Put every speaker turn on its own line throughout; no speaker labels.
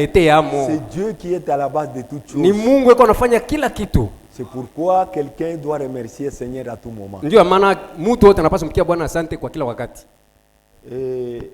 C'est Dieu qui est à la base de toutes choses.
Ni Mungu eko anafanya kila kitu.
C'est pourquoi quelqu'un doit remercier le Seigneur à tout moment.
Ndio maana mtu wote anapaswa kumtia Bwana asante kwa kila wakati.
Et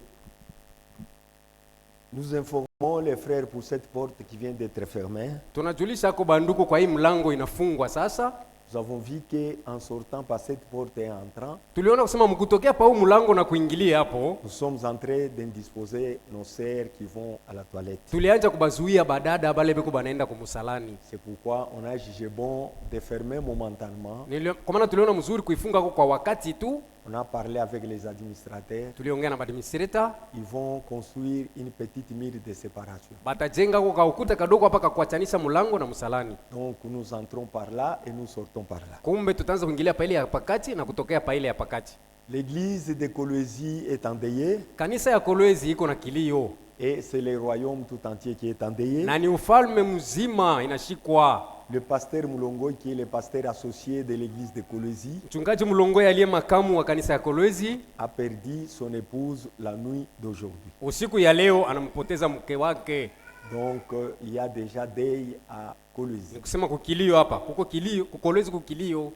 nous informons les frères pour cette porte qui vient d'être fermée.
Tunajulisha kwa banduku kwa hii mlango inafungwa sasa.
Nous avons vu qu'en sortant par cette porte et en entrant,
tuliona kusema mkutokea pa huu mlango na kuingilia hapo,
nous sommes en train d'indisposer nos sœurs qui vont à la toilette.
Tulianza kubazuia badada bale beko banaenda kumusalani.
C'est pourquoi on a jugé bon de fermer momentanément.
Kwa maana tuliona mzuri kuifunga kwa wakati tu.
On a parlé avec les administrateurs.
Tuliongea na administrateur.
Ils vont construire une petite mur de séparation.
Batajenga kwa ukuta kadogo hapa kuachanisha mlango na msalani.
Donc nous entrons par là et nous sortons par là.
Kumbe tutaanza kuingilia pa ile ya pakati na kutokea pa ile ya pakati.
L'église de Kolwezi est endeuillée.
Kanisa ya Kolwezi iko na kilio.
Et c'est le royaume tout entier qui est endeuillé.
Na ni ufalme mzima inashikwa.
Le pasteur Mulongoi, qui est le pasteur associé de l'église de Kolwezi,
Mchungaji Mulongoi aliye makamu wa kanisa ya Kolwezi,
a perdu son épouse la nuit d'aujourd'hui.
Usiku ya leo anampoteza mke wake.
Donc il y a déjà deuil à Kolwezi.
Kusema kukilio hapa, kuko kilio, kukolwezi kukilio.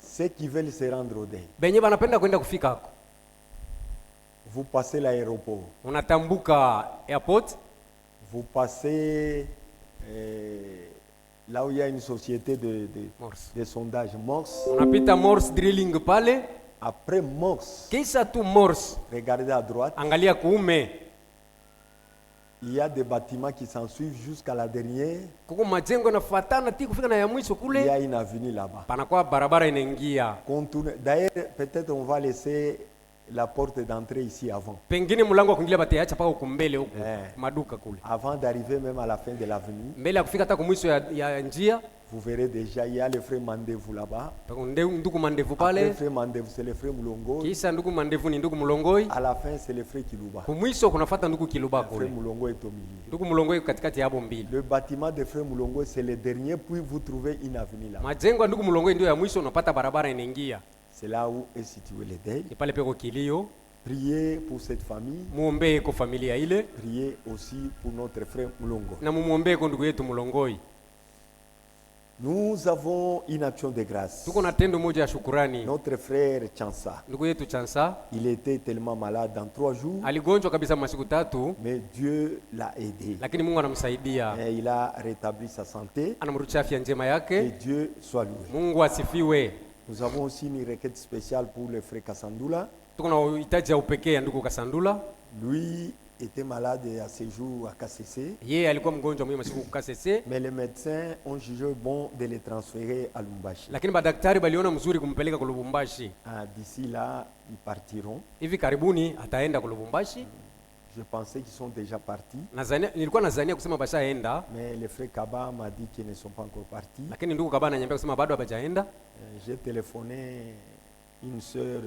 Ceux qui veulent se rendre au deuil.
Benye banapenda kwenda kufika hako.
Vous passez l'aéroport.
Unatambuka airport.
Vous passez là où il y a une société de sondage, Morse.
Unapita Morse Drilling pale.
Après Morse,
kisha tu Morse,
regardez à droite.
Angalia kuume.
Il y a des bâtiments qui s'en suivent jusqu'à la dernière.
Kuko majengo yanafuatana ti kufika na ya mwisho kule.
Il y a une avenue là-bas.
Panakuwa barabara inaingia.
D'ailleurs, peut-être on va laisser la porte d'entrée ici avant.
Pengine mlango wa kuingilia bataacha paka huko mbele huko maduka kule.
Avant d'arriver même à la fin de l'avenue.
Mbele ya kufika hata kumwisho ya njia.
Vous verrez déjà, il y a le frère Mandevu là-bas.
Ndugu Mandevu pale.
Le frère Mandevu, c'est le frère Mulongoi.
Kisha ndugu Mandevu ni ndugu Mulongoi.
À la fin, c'est le frère Kiluba.
Kumwisho kunafuata ndugu Kiluba kule.
Le frère Mulongoi est au milieu.
Ndugu Mulongoi katikati ya hapo mbili.
Le bâtiment de frère Mulongoi, c'est le dernier, puis vous trouvez une avenue là.
Majengo ya ndugu Mulongoi ndio ya mwisho, unapata barabara inaingia.
C'est là où est situé le deuil.
Ni pale peko kilio.
Priez pour cette famille.
Muombe kwa familia ile.
Priez aussi pour notre frère Mulongoi.
Na muombe kwa ndugu yetu Mulongoi.
Nous avons une action de grâce.
Tuko na tendo moja ya shukrani.
Notre frère Chansa.
Ndugu yetu Chansa.
Il était tellement malade dans 3 jours.
Aligonjwa kabisa masiku 3.
Mais Dieu l'a aidé.
Lakini Mungu anamsaidia.
Et il a rétabli sa santé.
Anamrudisha afya njema yake.
Que Dieu soit loué.
Mungu asifiwe.
Nous avons aussi une requête spéciale pour le frère Kasandula.
Tuko na uhitaji ya upekee ya ndugu Kasandula.
Lui était malade à ce jour à KCC.
Yeye alikuwa mgonjwa mwenye masiku KCC.
Mais les médecins ont jugé bon de le transférer à Lubumbashi.
Lakini madaktari baliona mzuri kumpeleka kwa Lubumbashi.
D'ici là, ils partiront.
Hivi karibuni ataenda kwa Lubumbashi.
Je pensais qu'ils sont déjà partis.
Nilikuwa nazania kusema bashaenda.
Mais le frère Kaba m'a dit qu'ils ne sont pas encore partis.
Lakini ndugu Kaba ananiambia kusema bado hawajaenda.
J'ai téléphoné une sœur,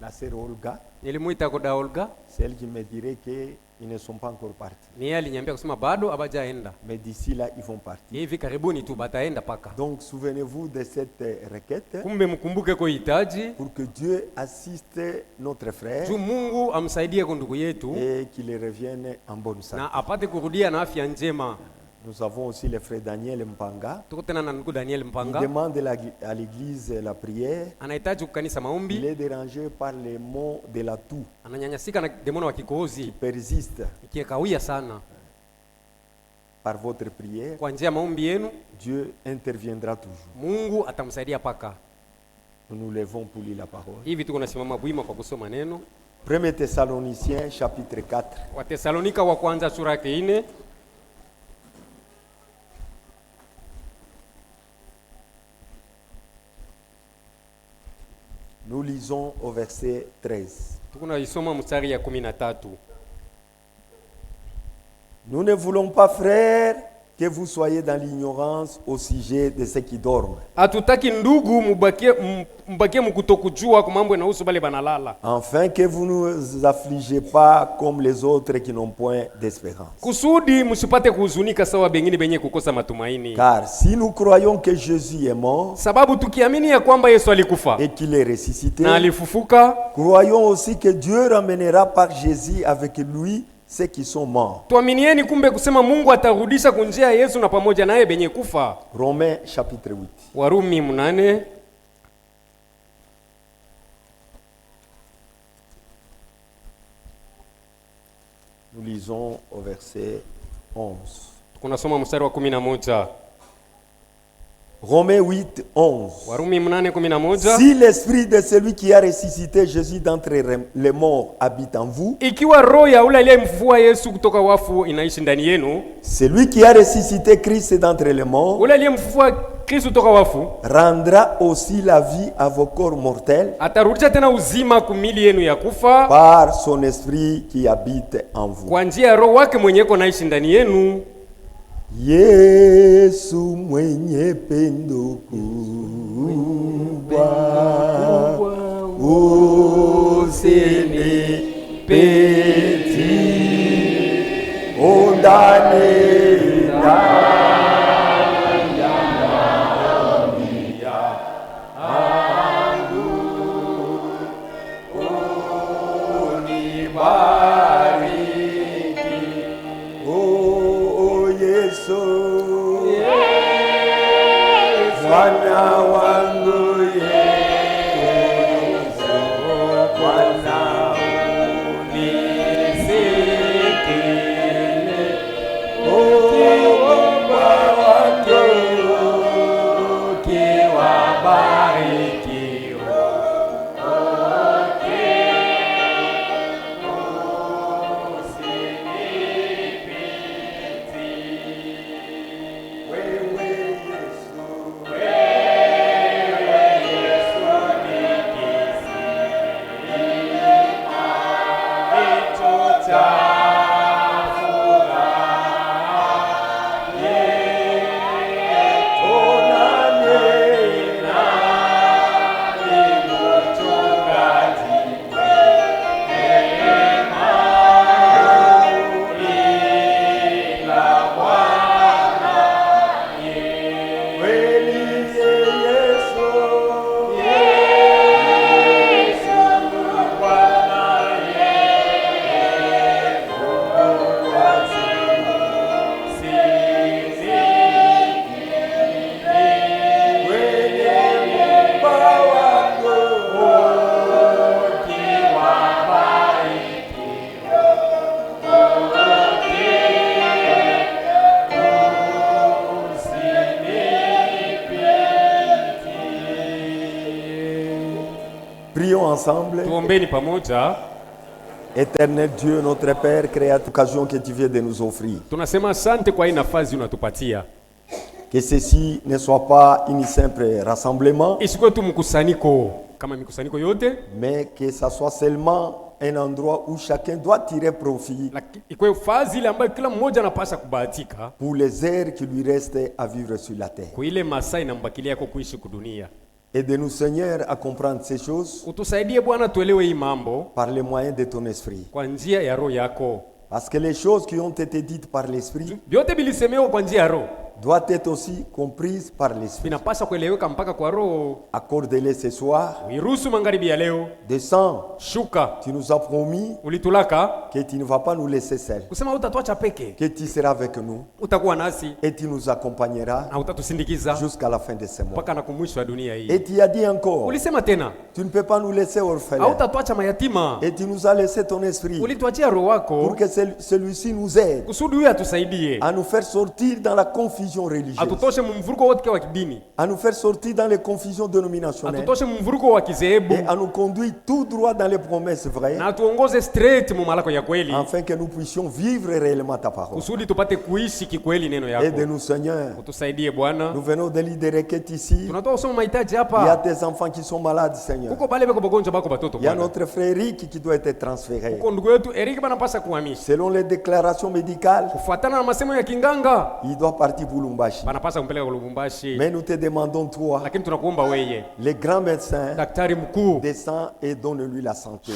la sœur Olga.
Nilimuita kwa Olga.
C'est elle qui me dirait qu'ils ne sont pas encore partis.
Ni yeye aliniambia kusema bado hawajaenda.
Mais d'ici là, ils vont partir.
Hivi karibuni tu bataenda paka.
Donc souvenez-vous de cette requête.
Kumbe mkumbuke kwa hitaji.
Pour que Dieu assiste notre frère.
Juu Mungu amsaidie kwa ndugu yetu.
Et qu'il revienne en bonne santé.
Na apate kurudia na afya njema.
Nous avons aussi le frère Daniel Mpanga.
Il
demande à l'église la prière. Il est dérangé par les maux de la toux qui persistent. Par votre prière, Dieu interviendra toujours. Nous nous levons pour lire la parole. 1 Thessaloniciens chapitre 4. Nous lisons au verset 13. Nous ne voulons pas, frères, que vous soyez dans l'ignorance au sujet de ceux qui dorment. Afin que vous ne vous affligez pas comme les autres qui n'ont point d'espérance. Car si nous croyons que Jésus est mort et qu'il est ressuscité, croyons aussi que Dieu ramènera par Jésus avec lui ceux qui sont morts.
Tuaminieni kumbe kusema Mungu atarudisha kunjia Yesu na pamoja naye benye kufa.
Romains chapitre 8.
Warumi 8.
Nous lisons au verset 11.
Tunasoma mstari wa 11.
Romains 8, 11.
Warumi 8:11.
Si l'esprit de celui qui a ressuscité Jésus d'entre les morts habite en vous,
ikiwa roho ya ule aliyemfufua Yesu kutoka wafu inaishi ndani yenu,
celui qui a ressuscité Christ d'entre les morts
ule aliyemfufua Kristo kutoka wafu
rendra aussi la vie à vos corps mortels
atarudisha tena uzima kumili yenu ya kufa
par son esprit qui habite en vous.
kwa njia ya roho wake mwenyewe anaishi ndani yenu.
Yesu mwenye pendo kubwa usinipeti undani ensemble. Éternel Dieu, notre Père, créa l'occasion que tu viens de nous offrir.
Tunasema asante kwa hii nafasi unatupatia.
Que ceci ne soit pas une simple rassemblement,
isikuwe tu mkusanyiko kama mikusanyiko yote,
mais que ça soit seulement un endroit où chacun doit tirer profit
ikuwe fazi ile ambayo kila mmoja anapaswa kubahatika
pour les heures qui lui restent à vivre sur la terre.
Kwa ile masaa inambakilia yako kuishi kudunia.
Aide-nous Seigneur à comprendre ces choses.
Utusaidie Bwana tuelewe hii mambo
par le moyen de ton esprit.
Kwa njia ya roho yako.
Parce que les choses qui ont été dites par l'esprit
vyote bilisemewa kwa njia ya roho
doit être aussi comprise par l'esprit.
Vinapaswa kueleweka mpaka kwa roho.
Accorde-les ce soir.
Uiruhusu magharibi ya leo.
Descends.
Shuka.
Tu nous as promis
ulitulaka
que tu ne vas pas nous laisser seuls.
Kusema utatuacha peke.
Que tu seras avec nous.
Utakuwa nasi.
Et tu nous accompagneras.
Na utatusindikiza
jusqu'à la fin de ce mois.
Mpaka na kumwisho wa dunia hii.
Et tu as dit encore.
Ulisema tena.
Tu ne peux pas nous laisser orphelins.
Utatuacha mayatima.
Et tu nous as laissé ton esprit.
Ulituachia roho wako.
Pour que celui-ci nous aide.
Kusudi huyu atusaidie.
À nous faire sortir dans la confusion religieuse.
À
nous faire sortir dans les confusions dénominationnelles.
Et
à nous conduire tout droit dans les promesses vraies. Afin que nous puissions vivre réellement ta parole. Aide-nous Seigneur. Nous venons de lire des requêtes ici. Il y a des enfants qui sont malades Seigneur. Il y a notre frère Eric qui doit être transféré. Selon les déclarations médicales, il doit partir pour Lumbashi. Mais nous te demandons toi, le grand médecin, descends et donne-lui la santé.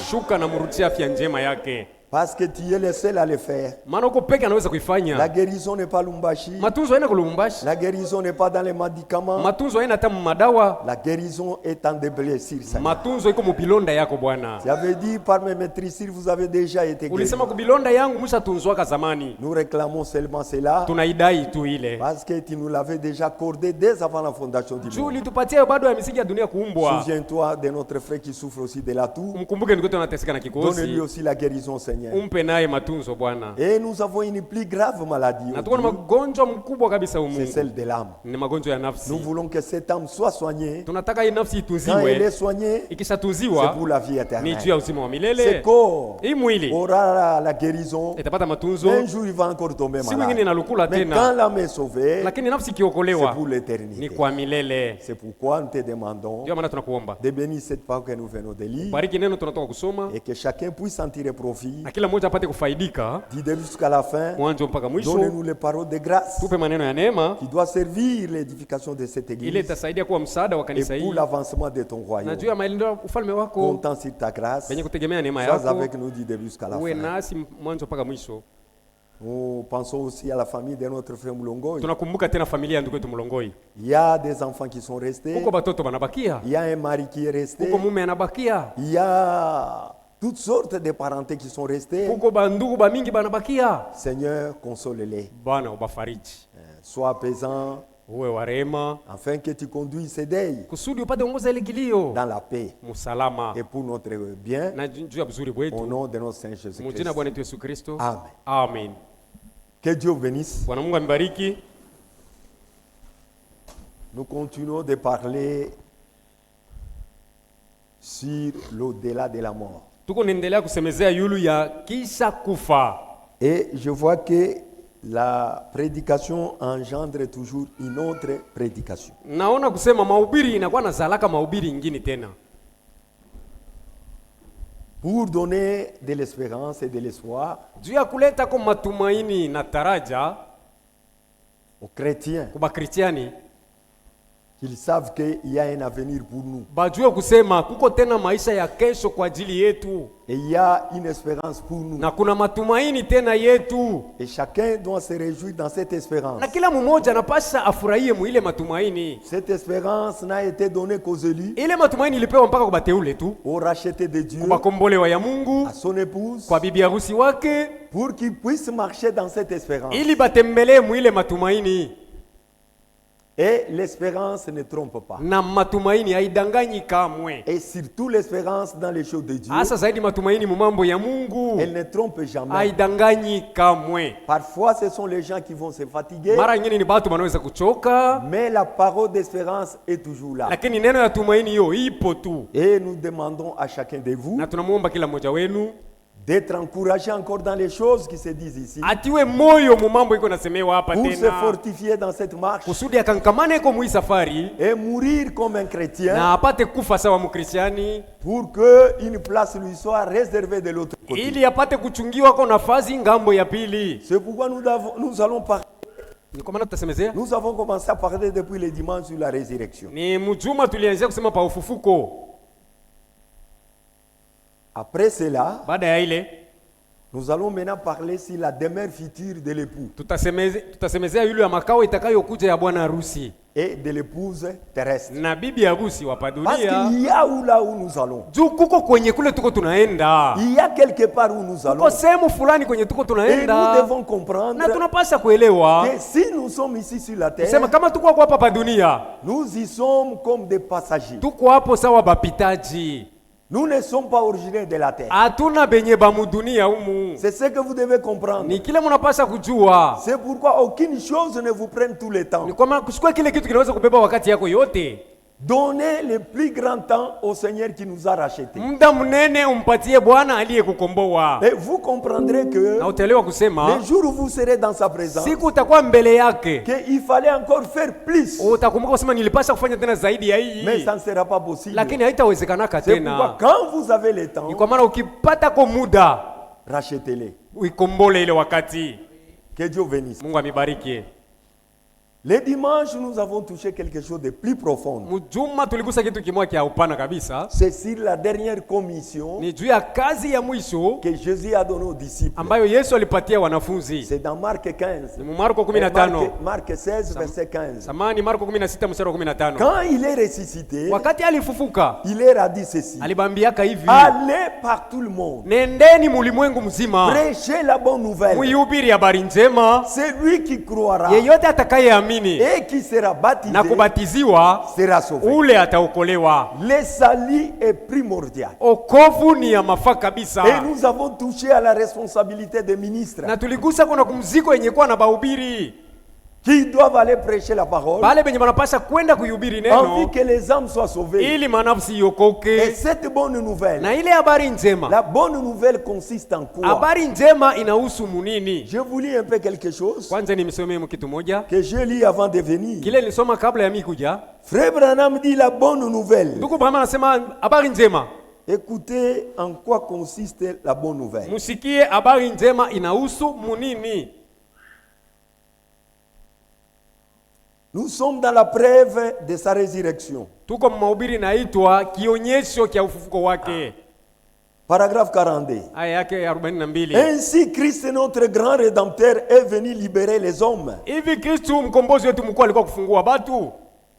Parce que tu es le seul à le faire.
Maana uko peke anaweza kuifanya.
La guérison n'est pas Lumbashi.
Matunzo haina kulumbashi.
La guérison n'est pas dans les médicaments.
Matunzo haina hata madawa.
La guérison est en des blessures.
Matunzo iko mubilonda yako Bwana.
J'avais dit par mes maîtrisures vous avez déjà été guéri.
Ulisema kubilonda yangu mshatunzwaka zamani.
Nous réclamons seulement cela.
Tunaidai tu ile.
Parce que tu nous l'avais déjà accordé dès avant la fondation du monde.
Juli tupatie bado ya misingi ya dunia kuumbwa.
Souviens-toi de notre frère qui souffre aussi de la toux.
Mkumbuke ndugu yetu anateseka na kikosi.
Donne-lui aussi la guérison, Seigneur.
Umpe naye matunzo Bwana.
Et nous avons une plus grave maladie.
Na tuko na magonjwa mkubwa kabisa humu.
C'est celle de l'âme.
Ni magonjwa ya nafsi.
Nous voulons que cette âme soit soignée.
Tunataka hii nafsi itunziwe.
Quand elle est soignée,
ikishatunziwa,
c'est pour la vie éternelle.
Ni juu ya uzima wa milele.
Ce corps
hii mwili
aura la guérison.
Itapata matunzo.
Un jour il va encore tomber malade.
Siku nyingine inalukula tena.
Mais quand l'âme est sauvée,
lakini nafsi kiokolewa,
c'est pour l'éternité.
Ni kwa milele.
C'est pourquoi nous te demandons
de
bénir cette parole que nous venons de lire.
Bariki neno tunatoka kusoma.
Et que chacun puisse en tirer profit.
Na kila mmoja apate kufaidika.
Du début jusqu'à la fin.
Mwanzo mpaka mwisho.
Donnez-nous les paroles de grâce.
Tupe maneno ya neema.
Qui doit servir l'édification de cette église.
Ile itasaidia kuwa msaada wa kanisa hili.
Et pour l'avancement de ton royaume.
Na juu ya maendeleo ya ufalme wako.
Comptant sur ta grâce.
Benye kutegemea neema yako.
Sois avec nous du début jusqu'à la fin.
Uwe nasi mwanzo mpaka mwisho.
Nous pensons aussi à la famille de notre frère Mulongoi.
Tunakumbuka tena familia ya ndugu yetu Mulongoi.
Il y a des enfants qui sont restés.
Uko batoto banabakia.
Il y a un mari qui est resté.
Uko mume anabakia.
Il y a toutes sortes de parentés qui sont restés.
Uko bandugu ba mingi banabakia.
Seigneur, console-les.
Bwana ubafariji.
Sois apaisant.
Uwe warema.
Afin que tu conduises ces deuils.
Kusudi upate ongoza ile kilio.
Dans la paix.
Musalama.
Et pour notre bien.
Na juu ya buzuri bwetu.
Au nom de notre Seigneur Jésus-Christ.
Mujina Bwana wetu Yesu Kristo.
Amen.
Amen.
Que Dieu bénisse.
Bwana Mungu ambariki.
Nous continuons de parler sur l'au-delà de la mort.
Tuko naendelea kusemezea yulu ya kisha kufa.
Et je vois que la prédication engendre toujours une autre prédication.
Naona kusema mahubiri inakuwa na zalaka mahubiri ingine tena.
Pour donner de l'espérance et de l'espoir.
Juu ya kuleta kwa matumaini na taraja
aux chrétiens.
Kwa Kristiani.
Qu'ils savent qu'il y a un avenir pour nous.
Bajue kusema kuko tena maisha ya kesho kwa ajili yetu.
Et il y a une espérance pour nous.
Na kuna matumaini tena yetu.
Et chacun doit se réjouir dans cette espérance.
Na kila mmoja anapaswa afurahie mu ile matumaini.
Cette espérance n'a été donnée qu'aux élus.
Ile matumaini ilipewa mpaka kwa bateule tu.
Aux rachetés de Dieu.
Kwa kombolewa ya Mungu.
À son épouse.
Kwa bibi harusi wake.
Pour qu'ils puissent marcher dans cette espérance.
Ili batembelee mu ile matumaini.
Et l'espérance ne trompe pas.
Na matumaini haidanganyi kamwe.
Et surtout l'espérance dans les choses de Dieu.
Asa zaidi matumaini mu mambo ya Mungu.
Elle ne trompe jamais.
Haidanganyi kamwe.
Parfois ce sont les gens qui vont se fatiguer.
Mara nyingine ni watu wanaweza kuchoka.
Mais la parole d'espérance est toujours là.
Lakini neno ya tumaini hiyo ipo tu.
Et nous demandons à chacun de vous.
Na tunamuomba kila mmoja wenu
d'être encouragé encore dans les choses qui se disent ici.
Atiwe moyo mu mambo iko nasemewa hapa tena.
Pour se fortifier dans cette marche.
Kusudi akankamane ko mu safari.
Et mourir comme un chrétien.
Na apate kufa sawa mkristiani.
Pour que une place lui soit réservée de l'autre côté.
Ili apate kuchungiwa kwa nafasi ngambo ya pili.
C'est pourquoi nous allons parler.
Nous
avons commencé à parler depuis le dimanche sur la résurrection.
Ni mjuma tulianza kusema pa ufufuko.
Après cela,
baada ya ile,
nous allons maintenant parler sur la demeure future de l'époux.
Tutasemezea yule ya makao itakayokuja ya bwana harusi.
Et de l'épouse terrestre.
Na bibi harusi wa dunia.
Parce qu'il y a là où nous allons.
Juu kuko kwenye kule tuko tunaenda.
Il y a quelque part où nous allons.
Kuko sehemu fulani kwenye tuko tunaenda.
Et nous devons comprendre.
Na tunapaswa kuelewa.
Que si nous sommes ici sur la terre.
Sema kama tuko hapa pa dunia.
Nous y sommes comme des passagers.
Tuko hapo sawa bapitaji.
Nous ne sommes pas originaires de la terre.
Hatuna benye ba mudunia humu.
C'est ce que vous devez comprendre.
Ni kile mnapaswa kujua.
C'est pourquoi aucune chose ne vous prenne tout le temps.
Ni kama kuchukua kile kitu kinaweza kubeba wakati yako yote.
Donnez le plus grand temps au Seigneur qui nous a rachetés.
Muda mnene umpatie Bwana aliyekukomboa.
Et vous comprendrez que
na utaelewa kusema
le jour où vous serez dans sa présence,
siku utakuwa mbele yake,
que il fallait encore faire plus.
Utakumbuka kusema nilipaswa kufanya tena zaidi ya hii.
Mais ça ne sera pas possible.
Lakini haitawezekanaka tena.
C'est pourquoi quand vous avez le temps,
ni kwa maana ukipata kwa muda,
rachetez-les.
Uikombole ile wakati.
Que Dieu bénisse.
Mungu amibariki.
Les dimanches, nous avons touché quelque chose de plus profond.
Mjuma tuligusa kitu kimoja kia upana kabisa.
C'est sur la dernière commission
Ni juu ya kazi ya mwisho
que Jésus a donné aux disciples.
Ambayo Yesu alipatia wanafunzi.
C'est dans Marc 15.
Ni Marko 15.
Marc 16 verset 15.
Samani Marko 16 mstari wa 15.
Quand il est ressuscité,
wakati alifufuka,
il leur a dit ceci.
Alibambiaka hivi.
Allez par tout le monde.
Nendeni mulimwengu mzima.
Prêchez la bonne nouvelle.
Muihubiri habari njema.
Celui qui croira.
Yeyote atakayeamini
et qui sera baptisé
na kubatiziwa
sera sauvé.
Ule ataokolewa.
Le salut est primordial.
Okovu ni ya mafaa kabisa.
Et nous avons touché à la responsabilité des ministres.
Na tuligusa kuna kumziko yenye kuwa na bahubiri
qui doivent aller prêcher la parole.
Bale benye banapasha kwenda kuhubiri neno.
Envie que les âmes soient sauvées.
Ili manafsi yokoke.
Et cette bonne nouvelle.
Na ile habari njema.
La bonne nouvelle consiste en quoi?
Habari njema inahusu munini?
Je vous lis un peu quelque chose.
Kwanza nimesomea kitu moja.
Que je lis avant de venir.
Kile nilisoma kabla ya mimi kuja.
Frère Branham dit la bonne nouvelle.
Ndugu Branham anasema habari njema.
Écoutez en quoi consiste la bonne nouvelle.
Musikie habari njema inahusu munini?
Nous sommes dans la preuve de sa résurrection.
Tuko mahubiri naitwa kionyesho kia ufufuko wake.
Paragraphe 42.
Aya yake 42.
Ainsi Christ notre grand rédempteur est venu libérer les hommes.
Hivi Kristo mkombozi wetu mkuu alikuwa kufungua watu.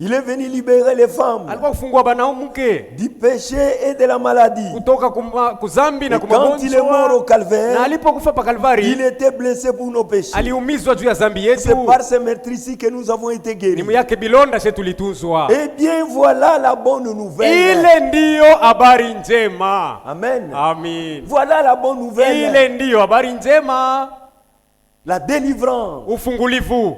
Il est venu libérer les femmes.
Alikuwa kufungua banaume
du péché et de la maladie.
Kutoka kuzambi na kumagonjwa.
Quand il est mort au calvaire,
na alipokufa pa Kalvari,
il était blessé pour nos péchés.
Aliumizwa juu ya dhambi yetu.
C'est par ces meurtrissures que nous avons été guéris.
Ni yake bilonda shetu tulitunzwa.
Eh bien voilà la bonne nouvelle.
Ile ndiyo habari njema.
Amen.
Amen.
Voilà la bonne nouvelle.
Ile ndiyo habari njema.
La délivrance.
Ufungulivu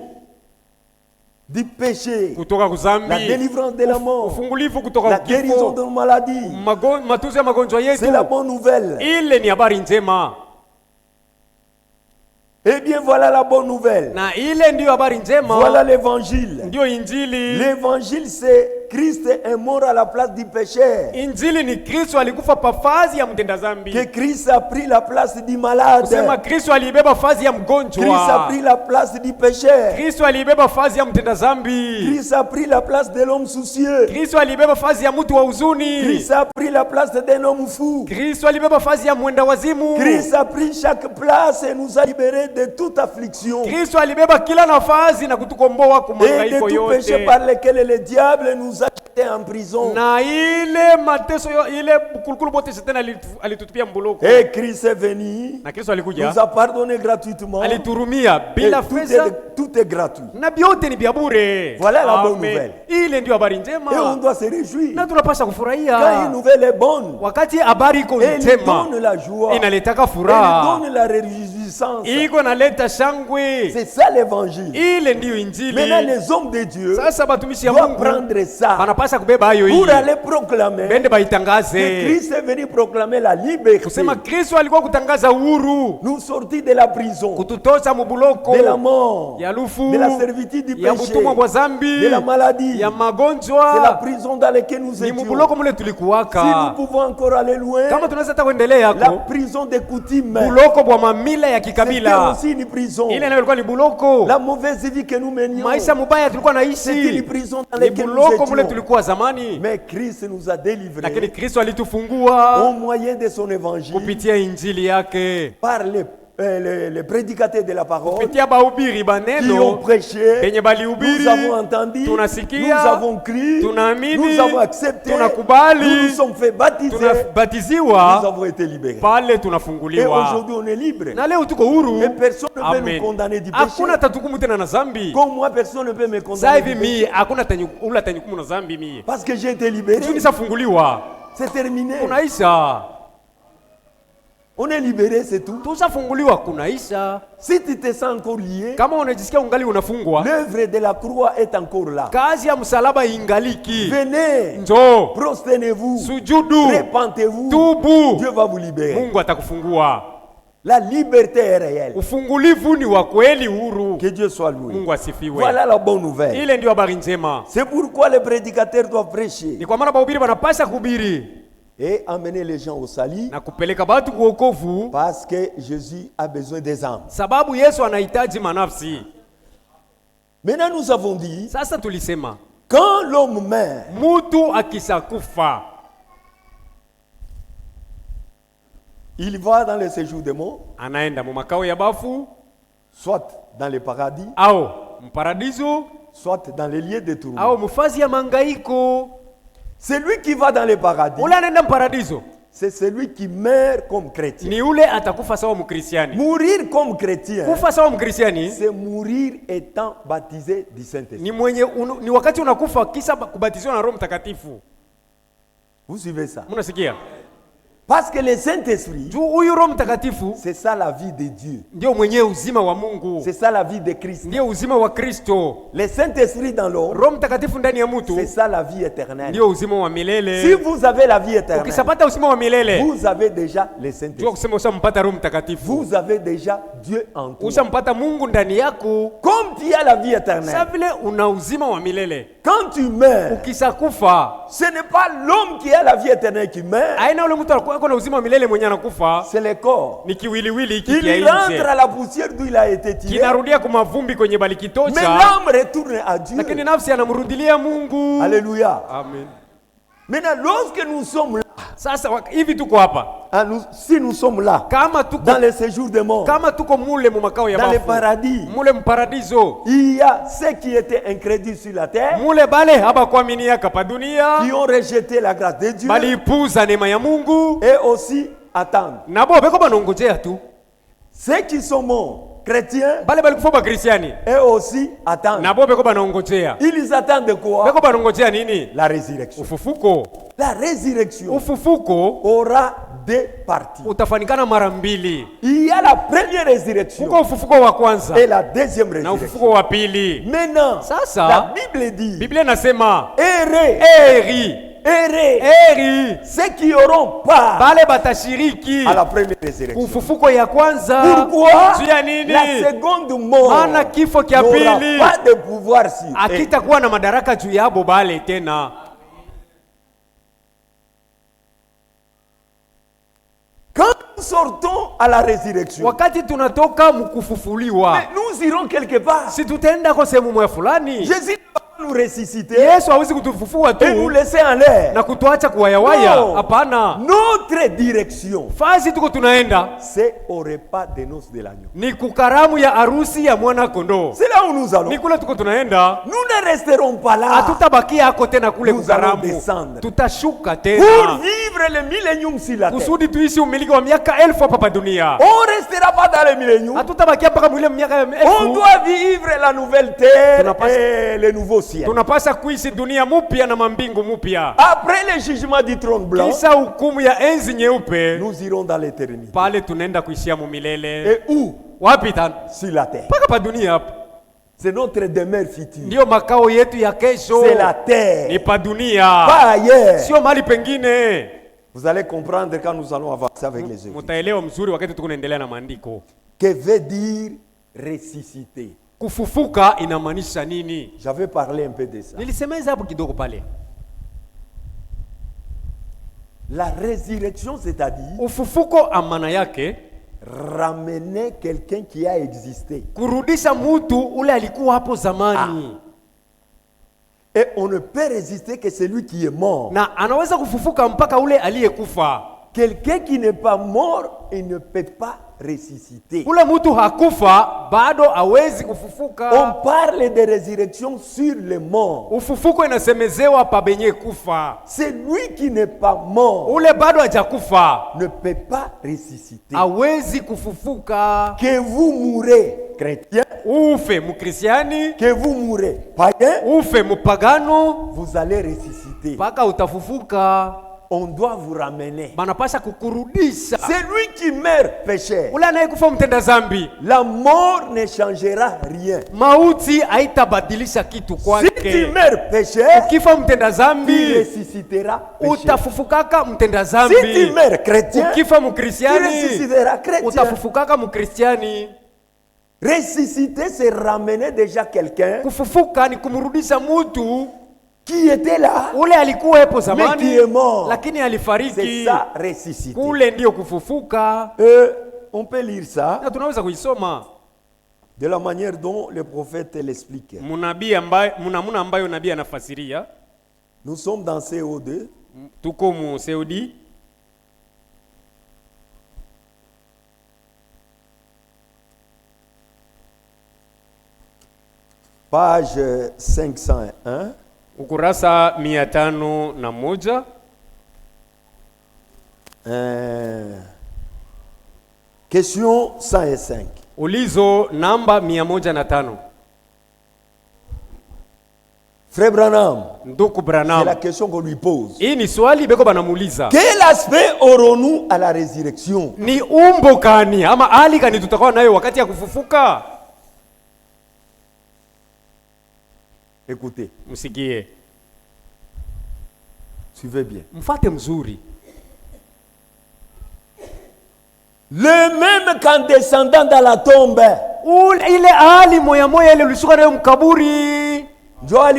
du péché,
kutoka kuzambi,
la délivrance de la mort,
ufungulivu kutoka
la guérison de nos maladies,
matunzo ya magonjwa yetu.
C'est la bonne nouvelle.
Ile ni habari njema.
Eh bien voilà la bonne nouvelle.
Na ile ndiyo habari njema.
Voilà l'évangile.
Ndiyo injili.
L'évangile c'est Christ est mort à la place du pécheur.
Injili ni Kristo alikufa pa fazi ya mtenda zambi.
Que Christ a pris la place du malade.
Kusema Kristo alibeba fazi ya mgonjwa.
Christ a pris la place du pécheur.
Kristo alibeba fazi ya mtenda zambi.
Christ a pris la place de l'homme soucieux.
Kristo alibeba fazi ya mtu wa huzuni.
Christ a pris la place d'un homme fou.
Kristo alibeba fazi ya mwenda wazimu.
Christ a pris chaque place et nous a libérés de toute affliction.
Kristo alibeba kila nafasi na kutukomboa kwa mahangaiko yote.
Et de tout péché par lequel le diable nous a jetés en prison.
Na ile mateso ile bukulukulu bote shetani alitutupia mbuloko.
Et Christ est venu.
Na Kristo alikuja.
Nous a pardonné gratuitement.
Aliturumia bila fedha.
Tout est gratuit.
Na biote ni bia bure.
Voilà la bonne nouvelle.
Ile ndio habari njema.
Et on doit se réjouir.
Na tunapaswa kufurahia.
Quand une nouvelle est bonne.
Wakati habari iko njema.
Elle donne la joie.
Inaletaka furaha.
Elle donne la réjouissance.
Iko naleta shangwe.
C'est ça l'évangile.
Ile ndio injili.
Maintenant les hommes de Dieu.
Sasa batumishi ya
Mungu prendre ça.
Wanapaswa kubeba hayo hii.
Pour aller proclamer.
Bende baitangaze.
Que Christ est venu proclamer la liberté.
Kusema Kristo alikuwa kutangaza uhuru.
Nous sortis de la prison.
Kututoza mubuloko.
De la mort.
Ya lufu.
De la servitude du péché.
Ya butumwa bwa zambi.
De la maladie.
Ya magonjwa.
C'est la prison dans laquelle nous étions.
Ni mubuloko mule tulikuwaka.
Si nous pouvons encore aller loin.
Kama tunaweza hata kuendelea yako.
La prison des coutumes.
Buloko bwa mamila ya kikabila.
C'était aussi une prison.
Ile nayo ilikuwa ni buloko.
La mauvaise vie que nous menions.
Maisha mubaya tulikuwa naishi.
C'était une prison dans laquelle nous
buloko mule
étions.
tulikuwa zamani.
Mais Christ nous a délivrés.
Lakini Kristo alitufungua.
Au moyen de son évangile.
Kupitia injili yake.
Par les prédicateurs de la parole
kupitia bahubiri baneno
qui ont prêché,
benye balihubiri,
nous avons entendu,
tunasikia,
nous avons cru,
tunaamini,
nous avons accepté,
tunakubali,
nous nous sommes fait baptiser,
tunabatiziwa,
nous avons été libérés.
Pale tunafunguliwa.
Et aujourd'hui on est libre.
Na leo tuko huru.
Et personne ne peut nous condamner du péché.
Hakuna tatukumu tena na zambi.
Comme moi personne ne peut me condamner du péché.
Hakuna ula tanyukumu na zambi mie.
Parce que j'ai été libéré.
Tunishafunguliwa.
C'est terminé.
Kunaisha.
On est libéré, c'est tout.
Tushafunguliwa kunaisha.
Si tu te sens encore lié,
kama unajisikia ungali unafungwa,
l'œuvre de la croix est encore là.
Kazi ya msalaba ingaliki.
Venez,
njoo,
prosternez-vous,
sujudu,
repentez-vous,
tubu,
Dieu va vous libérer.
Mungu atakufungua.
La liberté est réelle.
Ufungulivu ni wa kweli, huru.
Que Dieu soit loué.
Mungu asifiwe.
Voilà la bonne nouvelle.
Ile ndio habari njema.
C'est pourquoi les prédicateurs doivent prêcher.
Ni kwa maana bahubiri wanapaswa kuhubiri
et amener les gens au salut,
na kupeleka watu kwa wokovu,
parce que Jésus a besoin des âmes.
Sababu Yesu anahitaji manafsi.
Maintenant nous avons dit,
sasa tulisema,
quand l'homme meurt,
mutu akisakufa,
il va dans le séjour des morts,
anaenda mu makao ya bafu,
soit dans le paradis,
au mparadiso,
soit dans les lieux de tourment.
au mufazi ya mangaiko.
Celui qui va dans le paradis,
ule anaenda mparadiso,
c'est celui qui meurt comme chrétien.
ni ule atakufa sawa mkristiani.
Mourir comme chrétien,
Kufa sawa mkristiani,
c'est mourir étant baptisé du Saint-Esprit.
ni wakati unakufa kisa kubatizwa na Roho Mtakatifu.
Vous suivez ça?
Mnasikia?
Parce que le Saint-Esprit,
Huyu Roho Mtakatifu
c'est ça la vie de Dieu.
ndio mwenye uzima wa Mungu.
C'est ça la vie de Christ.
Ndio uzima wa Kristo.
Le Saint-Esprit dans l'homme,
Roho Mtakatifu ndani ya mtu
c'est ça la vie éternelle.
ndio uzima wa milele.
Si vous avez la vie éternelle,
Ukisapata uzima wa milele,
vous avez déjà le
ndio
Saint-Esprit.
kusema usampata Roho Mtakatifu.
Vous avez déjà Dieu en toi.
Usampata Mungu ndani yako.
Comme tu as la vie éternelle,
Sasa vile una uzima wa milele.
quand tu meurs,
Ukisakufa,
ce n'est pas l'homme qui a la vie éternelle qui meurt,
aina ule mtu anakuwa na uzima wa milele mwenye anakufa,
c'est le corps.
ni kiwiliwili hiki
Il
kia
rentre
nje.
à la poussière d'où il a été tiré.
Kinarudia kwa mavumbi kwenye
Mais
balikitocha,
l'âme retourne à Dieu.
lakini nafsi anamrudilia Mungu.
Alléluia.
Amen.
Maintenant, lorsque nous sommes là,
Sasa hivi tuko hapa,
si nous sommes là,
kama tuko
dans le séjour des morts,
kama tuko mule mu makao ya
dans le
bafu,
paradis,
mule mparadiso,
il y a ceux qui étaient incrédules sur la terre,
mule bale habakuaminia kapa dunia,
qui ont rejeté la grâce de Dieu,
balipuza neema ya Mungu,
et aussi attendent.
nabo beko banongojea tu.
Ceux qui sont morts, chrétiens,
Bale balikufa ba Kristiani,
et aussi attendent.
nabo beko banongojea.
Ils attendent de quoi?
Beko banongojea nini?
La résurrection.
Ufufuko.
La résurrection
Ufufuko
aura deux parties.
utafanikana mara mbili.
Il y a la première résurrection
Kuko ufufuko wa kwanza
et la deuxième
na
résurrection.
ufufuko wa pili.
Maintenant,
Sasa
la Bible dit,
Biblia inasema
errez,
eri,
errez,
eri
ceux qui n'auront pas
bale batashiriki
à la première résurrection.
ufufuko ya kwanza.
Pourquoi?
Juu ya nini?
La seconde mort
Maana kifo kia
n'aura
pili
pas de pouvoir sur eux.
akitakuwa na madaraka juu yabo bale tena.
Quand nous sortons à la résurrection,
Wakati tunatoka mkufufuliwa,
mais nous irons quelque part.
si tutaenda kwa sehemu moja fulani,
Jésus ne va pas nous ressusciter
Yesu hawezi kutufufua tu
et nous laisser en l'air.
na kutuacha kuwayawaya.
Non.
Hapana,
Notre direction,
fazi tuko tunaenda
c'est au repas des noces de l'agneau.
ni kukaramu ya arusi ya mwana kondoo.
C'est là où nous allons.
Ni kule tuko tunaenda,
Nous ne resterons pas là
hatutabakia hako tena kule
Nous allons
kukaramu,
descendre.
tutashuka
pour
tena
vivre le millénium sur la terre.
kusudi tuishi umiliki wa miaka 1000 hapa pa dunia.
On ne restera pas dans le millénium.
Hatutabakia mpaka mwile miaka
On
1000.
doit vivre la nouvelle terre
Tunapaswa-
et le nouveau ciel.
Tunapasa kuishi dunia mupya na mambingu mupya.
Après le jugement du trône blanc,
Kisha hukumu ya enzi nyeupe,
nous irons dans l'éternité.
pale tunaenda kuishia mumilele.
Et où?
Wapi tena?
Sur la terre.
Mpaka pa dunia hapa.
C'est notre demeure future.
Ndio makao yetu ya kesho.
C'est la
Ni
terre.
pa dunia,
Pas ailleurs.
sio mahali pengine.
Vous allez comprendre quand nous allons avancer avec les œuvres.
Mutaelewa mzuri wakati tukunaendelea na maandiko.
Que veut dire ressusciter?
Kufufuka inamaanisha nini?
J'avais parlé un peu de ça.
Nilisemeza hapo kidogo pale.
La résurrection, c'est-à-dire
Ufufuko amana yake
ramener quelqu'un qui a existé.
kurudisha mtu ule alikuwa hapo zamani.
Et on ne peut résister que celui qui est mort.
Na anaweza kufufuka mpaka ule aliyekufa.
Quelqu'un qui n'est pas mort, il ne peut pas ressusciter.
Ule mtu hakufa bado hawezi
On
kufufuka.
parle de résurrection sur les morts.
Ufufuko inasemezewa pa benye kufa.
Celui qui n'est pas mort
Ule bado hajakufa
ne peut pas ressusciter.
hawezi kufufuka.
Que vous mourrez chrétien,
Ufe mukristiani,
que vous mourrez païen,
ufe mupagano,
vous allez ressusciter.
mpaka utafufuka.
On doit vous ramener.
Banapasha kukurudisha.
Celui qui meurt pécheur,
Ule anayekufa mtenda zambi,
la mort ne changera rien.
mauti haitabadilisha kitu
Si tu
kwake.
meurs pécheur,
Ukifa mtenda
tu
zambi,
ressusciteras pécheur.
utafufukaka mtenda
Si tu
zambi.
meurs chrétien,
Ukifa
tu
mukristiani,
ressusciteras chrétien.
utafufukaka mukristiani.
Ressusciter, c'est ramener déjà quelqu'un
Kufufuka ni kumrudisha mtu
qui était là.
ule alikuwa hapo
Mais qui
zamani
est mort.
lakini
C'est
alifariki.
ça, ressusciter.
Kule ndio kufufuka.
On peut lire ça
Na tunaweza kuisoma
De la manière dont le prophète l'explique.
Munamuna ambayo nabii anafasiria.
Nous sommes dans CO2.
Tuko mu CO2.
Page 501.
Ukurasa 501.
Question 105.
Ulizo namba 105.
Frère Branham.
Nduku Branham.
C'est la question qu'on lui pose.
Hii ni swali beko banamuuliza.
Quel aspect aurons-nous à la résurrection?
Ni umbo gani ama hali gani tutakuwa nayo wakati ya kufufuka?
Écoutez.
Msikie.
Suivez bien.
Mfate mzuri.
Le même qu'en descendant dans la tombe.
Ile hali moya moya ile ulishuka nayo mkaburi.
C'est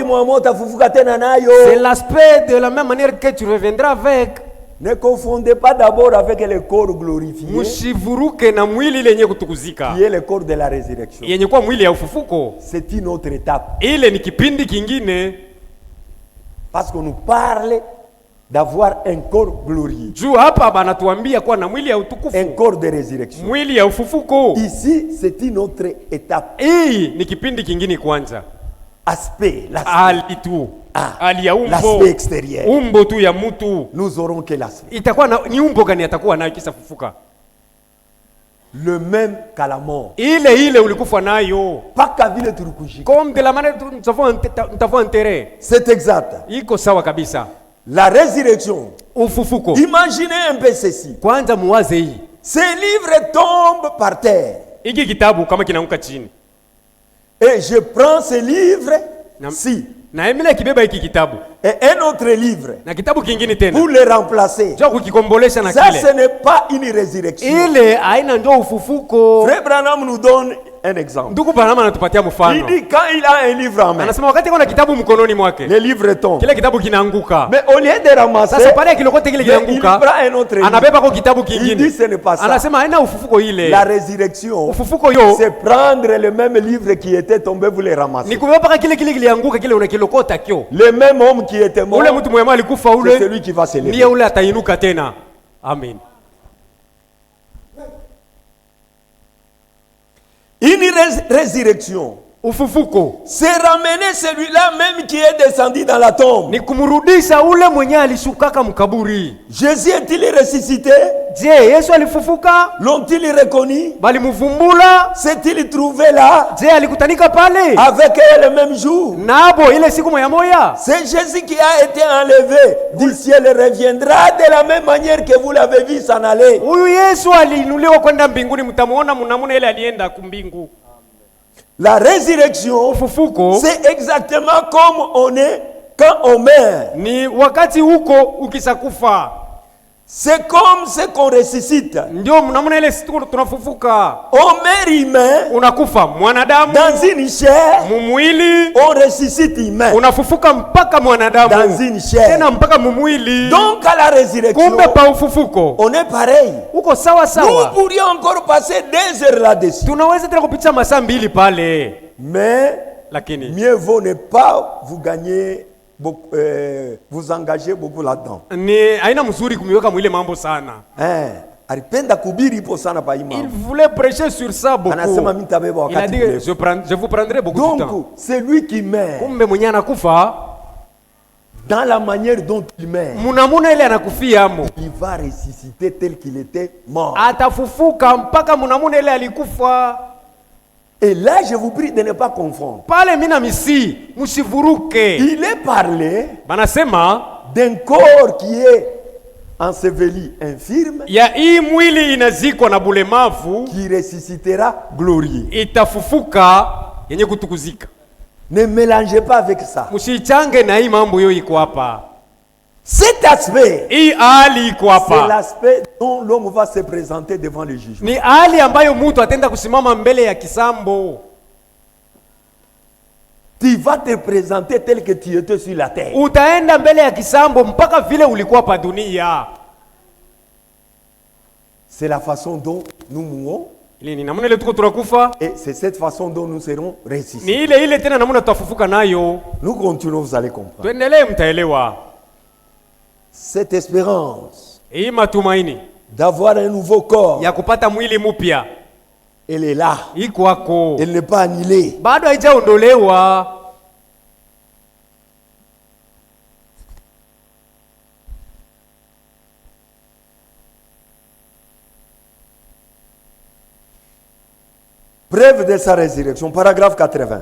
l'aspect de la même manière que tu reviendras avec.
Ne confondez pas d'abord avec le corps glorifié.
Mushivuruke na mwili ile yenye kutukuzika.
Qui est le corps de la résurrection.
Yenye kwa mwili ya ufufuko.
C'est une autre étape.
Ile ni kipindi kingine.
Parce qu'on nous parle d'avoir un corps glorieux.
Juu hapa banatuambia kuwa na mwili ya utukufu.
Un corps de résurrection.
Mwili ya ufufuko.
Ici, c'est une autre étape.
Hii ni kipindi kingine kwanza.
Aspect,
l'aspect tu. Ali ya umbo.
L'aspect extérieur.
Umbo tu ya mutu.
Nous aurons quel aspect?
Itakuwa ni umbo gani atakuwa nayo kisa fufuka?
Le même qu'à la mort.
Ile ulikufa nayo.
Paka vile tulikushika.
Comme de la manière dont nous avons enterré.
C'est exact.
Iko sawa kabisa.
La résurrection.
Ufufuko.
Imaginez un peu ceci.
Kwanza muwaze hii.
Ce livre tombe par terre.
Hiki kitabu kama kinaanguka chini.
Et je prends ce livre si.
Na emile kibeba hiki kitabu.
Et un autre livre.
Na kitabu kingine tena.
Pour le remplacer.
Njoo kukikombolesha na
kile.
Ça
ce n'est pas une résurrection.
Ile haina ndio ufufuko.
Frère Branham nous donne un exemple.
Ndugu Branham anatupatia mfano.
Il dit quand il a un livre en main.
Anasema wakati kuna kitabu mkononi mwake.
Le livre tombe.
Kile kitabu kinaanguka.
Mais au lieu de ramasser.
Sasa pale kilokote kile kinaanguka.
Il prend un autre livre.
Anabeba kwa kitabu kingine.
Il dit ce n'est pas ça.
Anasema haina ufufuko ile.
La résurrection.
Ufufuko yo.
C'est prendre le même livre qui était tombé vous le ramasser.
Ni kubeba kile kilianguka kile unakilokota kio.
Le même homme qui était mort.
Ule mtu mwema alikufa ule.
C'est celui qui va se lever.
Ndiye ule atainuka tena. Amen.
Une résurrection.
Ufufuko.
C'est ramener celui-là même qui est descendu dans la tombe.
Ni kumrudisha ule mwenye alishukaka mkaburi.
Jésus est-il ressuscité?
Je, Yesu alifufuka?
L'ont-ils reconnu?
Balimuvumbula?
S'est-il trouvé là?
Je, alikutanika pale?
Avec eux le même jour?
Nabo ile siku moya moya?
C'est Jésus qui a été enlevé du ciel et reviendra de la même manière que vous l'avez vu s'en aller.
Huyu Yesu aliinuliwa kwenda mbinguni, mtamuona mnamuna ile alienda kumbingu.
La résurrection, c'est exactement comme on est quand on meurt.
Ni wakati huko ukisakufa.
C'est comme ce qu'on ressuscite.
Ndio mnamuna ile siku tunafufuka.
On meurt humain.
Unakufa mwanadamu.
Dans une chair.
Mumwili.
On ressuscite humain.
Unafufuka mpaka mwanadamu.
Dans une chair.
Tena mpaka mumwili.
Donc à la résurrection.
Kumbe pa ufufuko.
On est pareil.
Uko sawa sawa.
Nous pourrions encore passer 2 heures là-dessus.
Tunaweza tena kupitia masaa 2 pale.
Mais
lakini
mieux vaut ne pas vous gagner beaucoup, vous engager beaucoup là-dedans.
Ni haina mzuri kumiweka mwile mambo sana.
Alipenda kubiri ipo sana pa imam.
Il voulait prêcher sur ça beaucoup.
Anasema mimi nitabeba wakati.
Il a dit je vous prendrai beaucoup de temps.
Donc c'est lui qui meurt.
Kumbe mwenye anakufa
dans la manière dont il meurt.
Munamuna ile anakufia amo.
Il va ressusciter tel qu'il était mort.
Atafufuka mpaka munamuna ile alikufa.
Et là, je vous prie de ne pas confondre.
Pale mina misi, musivuruke.
Il est parlé
banasema
d'un corps qui est enseveli infirme.
Ya hii mwili inazikwa na bulemavu
qui ressuscitera glorieux.
Itafufuka yenye kutukuzika.
Ne mélangez pas avec ça.
Musichange na hii mambo yo iko hapa.
Cet aspect,
c'est
l'aspect dont l'homme va se présenter devant le jugement.
Ni hali ambayo mtu atenda kusimama mbele ya kisambo.
Tu vas te présenter tel que tu étais sur la terre.
Utaenda mbele ya kisambo mpaka vile ulikuwa pa dunia.
C'est la façon dont nous mourons. Et c'est cette façon dont nous serons ressuscités. Nous continuons, vous allez comprendre. Cette espérance d'avoir un nouveau corps, elle est là. Elle n'est pas annulée. Preuve de sa résurrection, paragraphe 80.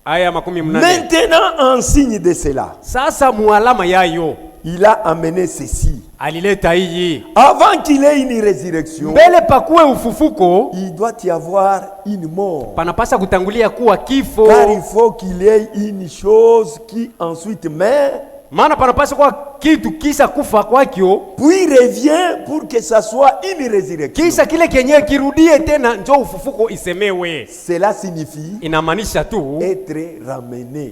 Maintenant, en signe de cela, il a amené ceci. Avant qu'il ait une résurrection, il doit y avoir une mort. Car il faut qu'il y ait une chose qui ensuite meurt. Puis revient pour que ça soit une résurrection. Cela signifie être ramené.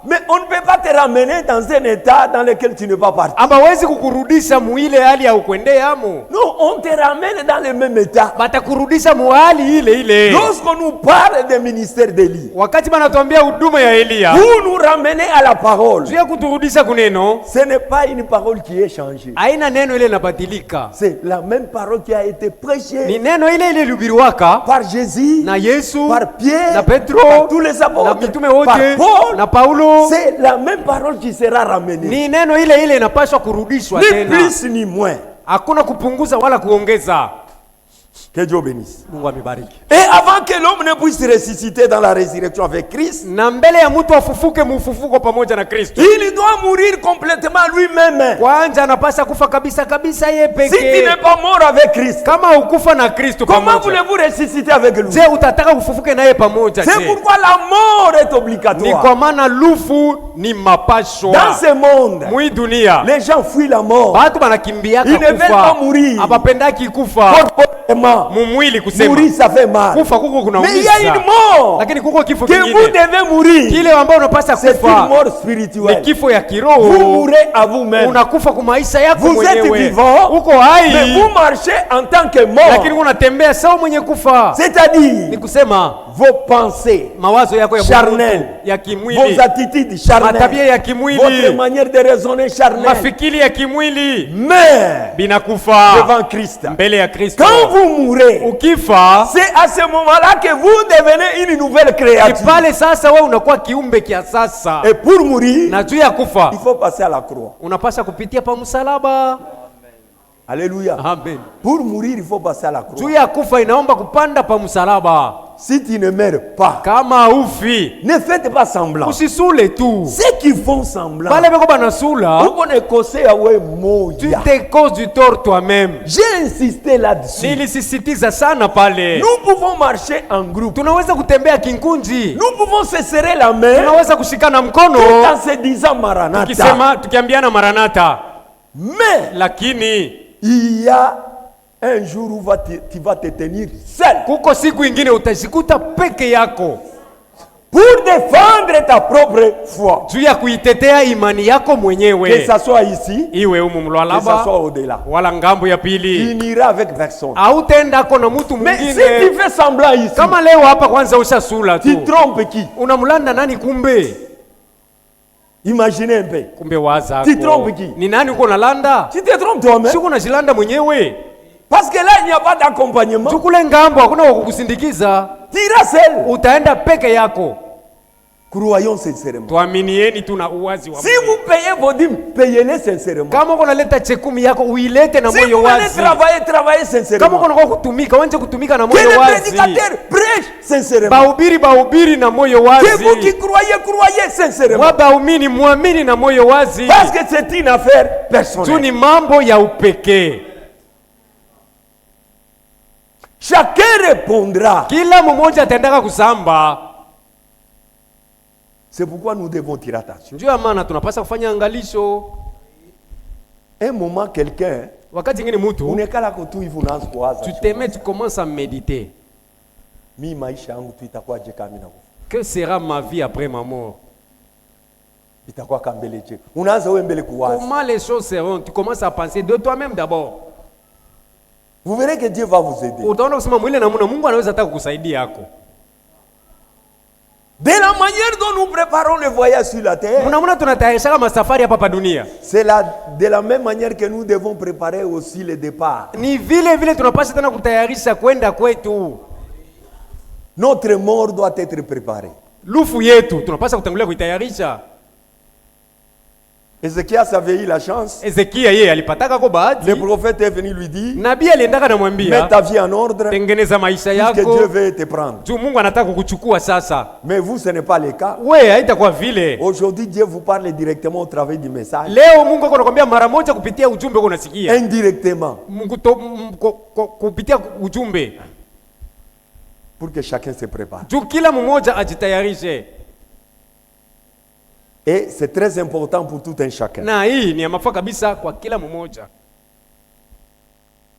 Mais on ne peut pas te ramener dans un état dans lequel tu ne vas pas partir. Non, on te ramène dans le même état. Lorsqu'on nous parle du ministère d'Élie, vous nous ramenez à la parole. Ce n'est pas une parole qui est changée. C'est la même parole qui a été prêchée par Jésus, par Pierre, par tous les apôtres, par Paul. C'est la même parole qui sera ramenée. Ni plus ni moins. Que Dieu bénisse. Et avant que l'homme ne puisse ressusciter dans la résurrection avec Christ, il doit mourir complètement lui-même. Si tu n'es pas mort avec Christ, comment voulez-vous ressusciter avec lui? C'est pourquoi la mort est obligatoire. Dans ce monde, les gens fuient la mort. Ils ne veulent pas mourir. Mourir, ça fait mal. Mais il y a une mort que vous devez mourir. C'est une mort spirituelle. Vous mourrez à vous-même. Vous êtes vivant, mais vous marchez en tant que mort. C'est-à-dire vos pensées charnelles, vos attitudes charnelles, votre manière de raisonner charnelle meurt devant Christ. Quand vous mourrez, c'est à ce moment-là que vous devenez une nouvelle créature. Et pour mourir, il faut passer à la croix. Alléluia. Amen. Pour mourir, il faut passer à la croix. Si tu ne meurs pas, ne faites pas semblant. Ceux qui font semblant, tu
te causes du tort toi-même.
J'ai insisté là-dessus. Nous pouvons marcher en groupe. Nous pouvons se serrer la main tout en se disant Maranatha. Mais il y a un jour où tu vas te tenir seul pour défendre ta propre foi. Que ça soit ici, que ça soit au-delà. Tu n'iras avec personne. Mais si tu fais semblant ici, tu trompes qui? Imaginez un peu. Tu trompes qui? Tu te trompes toi-même. Parce que là, il n'y a pas d'accompagnement. Tu iras seul. Croyons sincèrement. Si vous payez vos dîmes, payez-les sincèrement. Si vous allez travailler sincèrement. Que le prédicateur prêche sincèrement. Que vous qui croyez sincèrement. Parce que c'est une affaire personnelle. Chacun répondra. C'est pourquoi nous devons tirer attention. Un moment, quelqu'un,
tu t'aimes, tu commences à méditer. Que sera ma vie après ma mort? Comment les choses seront? Tu commences à penser de toi-même d'abord.
Vous verrez que Dieu va vous aider.
Utaona kusema mwile namuna Mungu anaweza hata kukusaidia yako.
De la manière dont nous préparons le voyage sur la terre, c'est de la même manière que nous devons préparer aussi le départ. Notre mort doit être préparée. Ézéchias avait eu la chance. Le prophète est venu lui dire, mets ta vie en ordre, puisque Dieu veut te prendre. Mais vous, ce n'est pas le cas. Aujourd'hui, Dieu vous parle directement au travers du message. Indirectement. Pour que chacun se prépare. Et c'est très important pour tout un chacun.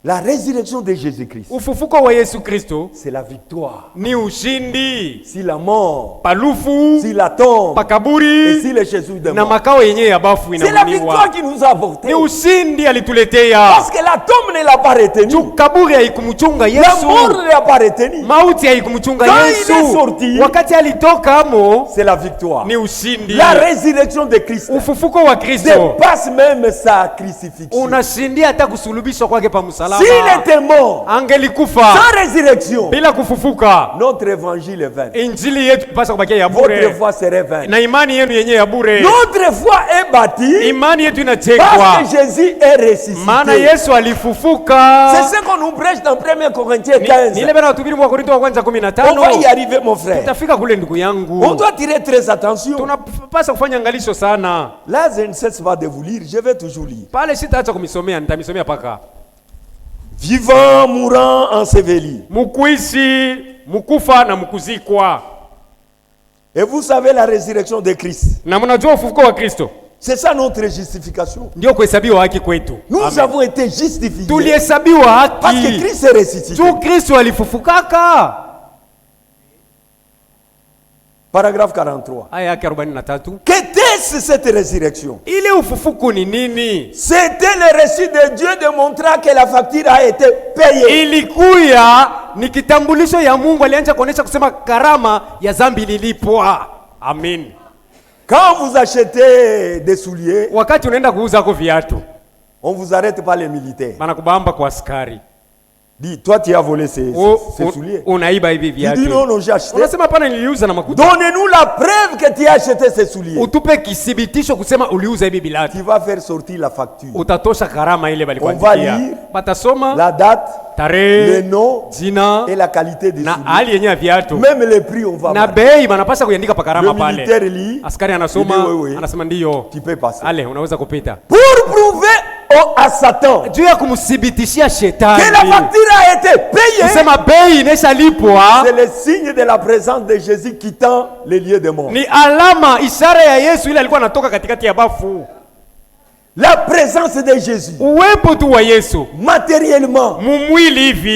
La résurrection de Jésus-Christ, c'est la victoire. Si la mort, si la tombe, et si le Jésus de mort. C'est la victoire qui nous a apporté. Parce que la tombe ne l'a pas retenu. La mort ne l'a pas retenu. Quand il est sorti, c'est la victoire. La résurrection de Christ dépasse même sa crucifixion. S'il était mort sans résurrection, notre évangile est vain. Votre foi serait vaine. Notre foi est bâtie parce que Jésus est ressuscité. C'est ce qu'on nous prêche dans 1 Corinthiens 15. On va y arriver, mon frère. On doit tirer très attention. Là, je ne cesse pas de vous lire, je vais toujours lire. Vivant, mourant, enseveli. Et vous savez la résurrection de Christ. C'est ça notre justification. Nous avons été justifiés parce que Christ est ressuscité. Paragraphe 43. Qu'était-ce cette résurrection? C'était le récit de Dieu démontrant que la facture a été payée.
Amen.
Quand vous achetez des souliers, on vous arrête par les militaires. Dis, toi tu as volé ces souliers. Il dit non, non, j'ai acheté. Donnez-nous la preuve que tu as acheté ces souliers. Tu vas faire sortir la facture. On va lire la date, le nom et la qualité des souliers. Même le prix, on va voir. Le militaire lit. Tu peux passer. Pour prouver à Satan que la facture a été payée, c'est le signe de la présence de Jésus quittant les lieux de mort. La présence de Jésus matériellement,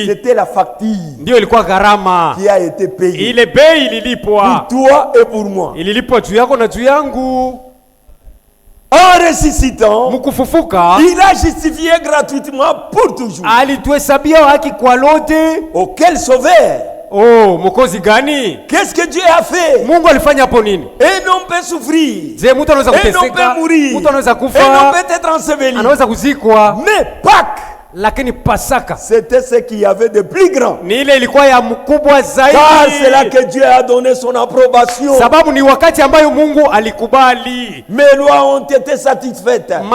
c'était la facture qui a été payée pour toi et pour moi. En ressuscitant, il a justifié gratuitement pour toujours. Auquel sauveur? Qu'est-ce que Dieu a fait? Un homme peut souffrir, un homme peut mourir, un homme peut être enseveli. Mais Pâques, c'était ce qu'il y avait de plus grand. Car c'est là que Dieu a donné son approbation. Mes lois ont été satisfaites. Mes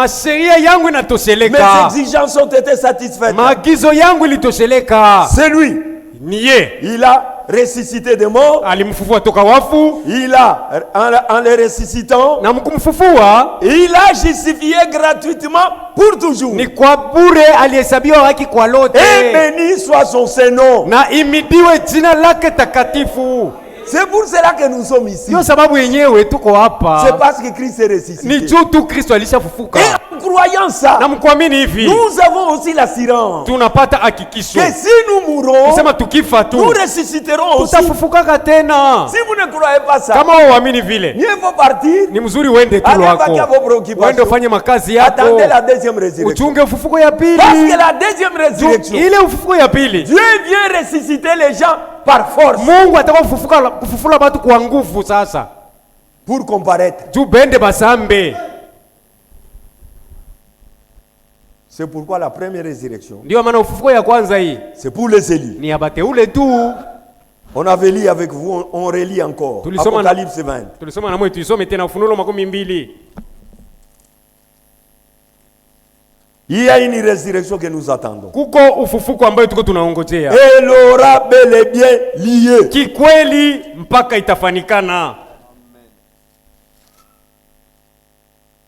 exigences ont été satisfaites. C'est lui. Il a ressuscité des morts. Il a, en le ressuscitant, il a justifié gratuitement pour toujours. Et béni soit son Saint-Nom. C'est pour cela que nous sommes ici.
Ndio sababu yenyewe tuko hapa.
C'est parce que Christ est ressuscité.
Ni juu tu Kristo alishafufuka.
Et en croyant ça,
na mkuamini hivi,
nous avons aussi l'assurance
tunapata hakikisho
que si nous mourons,
kusema tukifa tu,
nous ressusciterons aussi.
Tutafufukaka tena.
Si vous ne croyez pas ça,
kama uamini vile,
mieux vaut partir.
Ni mzuri uende tu wako. Uende ufanye makazi yako.
Attendez la deuxième résurrection.
Uchunge ufufuko ya pili.
Parce que la deuxième résurrection,
ile ufufuko ya pili,
Dieu vient ressusciter les gens par force.
Mungu ataka kufufula watu kwa nguvu sasa.
Pour comparaître.
Juu bende basambe.
C'est pourquoi la première résurrection,
ndio maana ufufuko ya kwanza hii,
c'est pour les élus.
Ni abateule tu.
On avait lu avec vous, on relit encore. Apocalypse 20.
Tulisoma na mwe tuisome tena Ufunuo 20.
Il y a une résurrection que nous attendons.
Kuko ufufuko ambayo tuko tunaongojea.
Elle aura bel et bien lieu.
Kikweli mpaka itafanikana.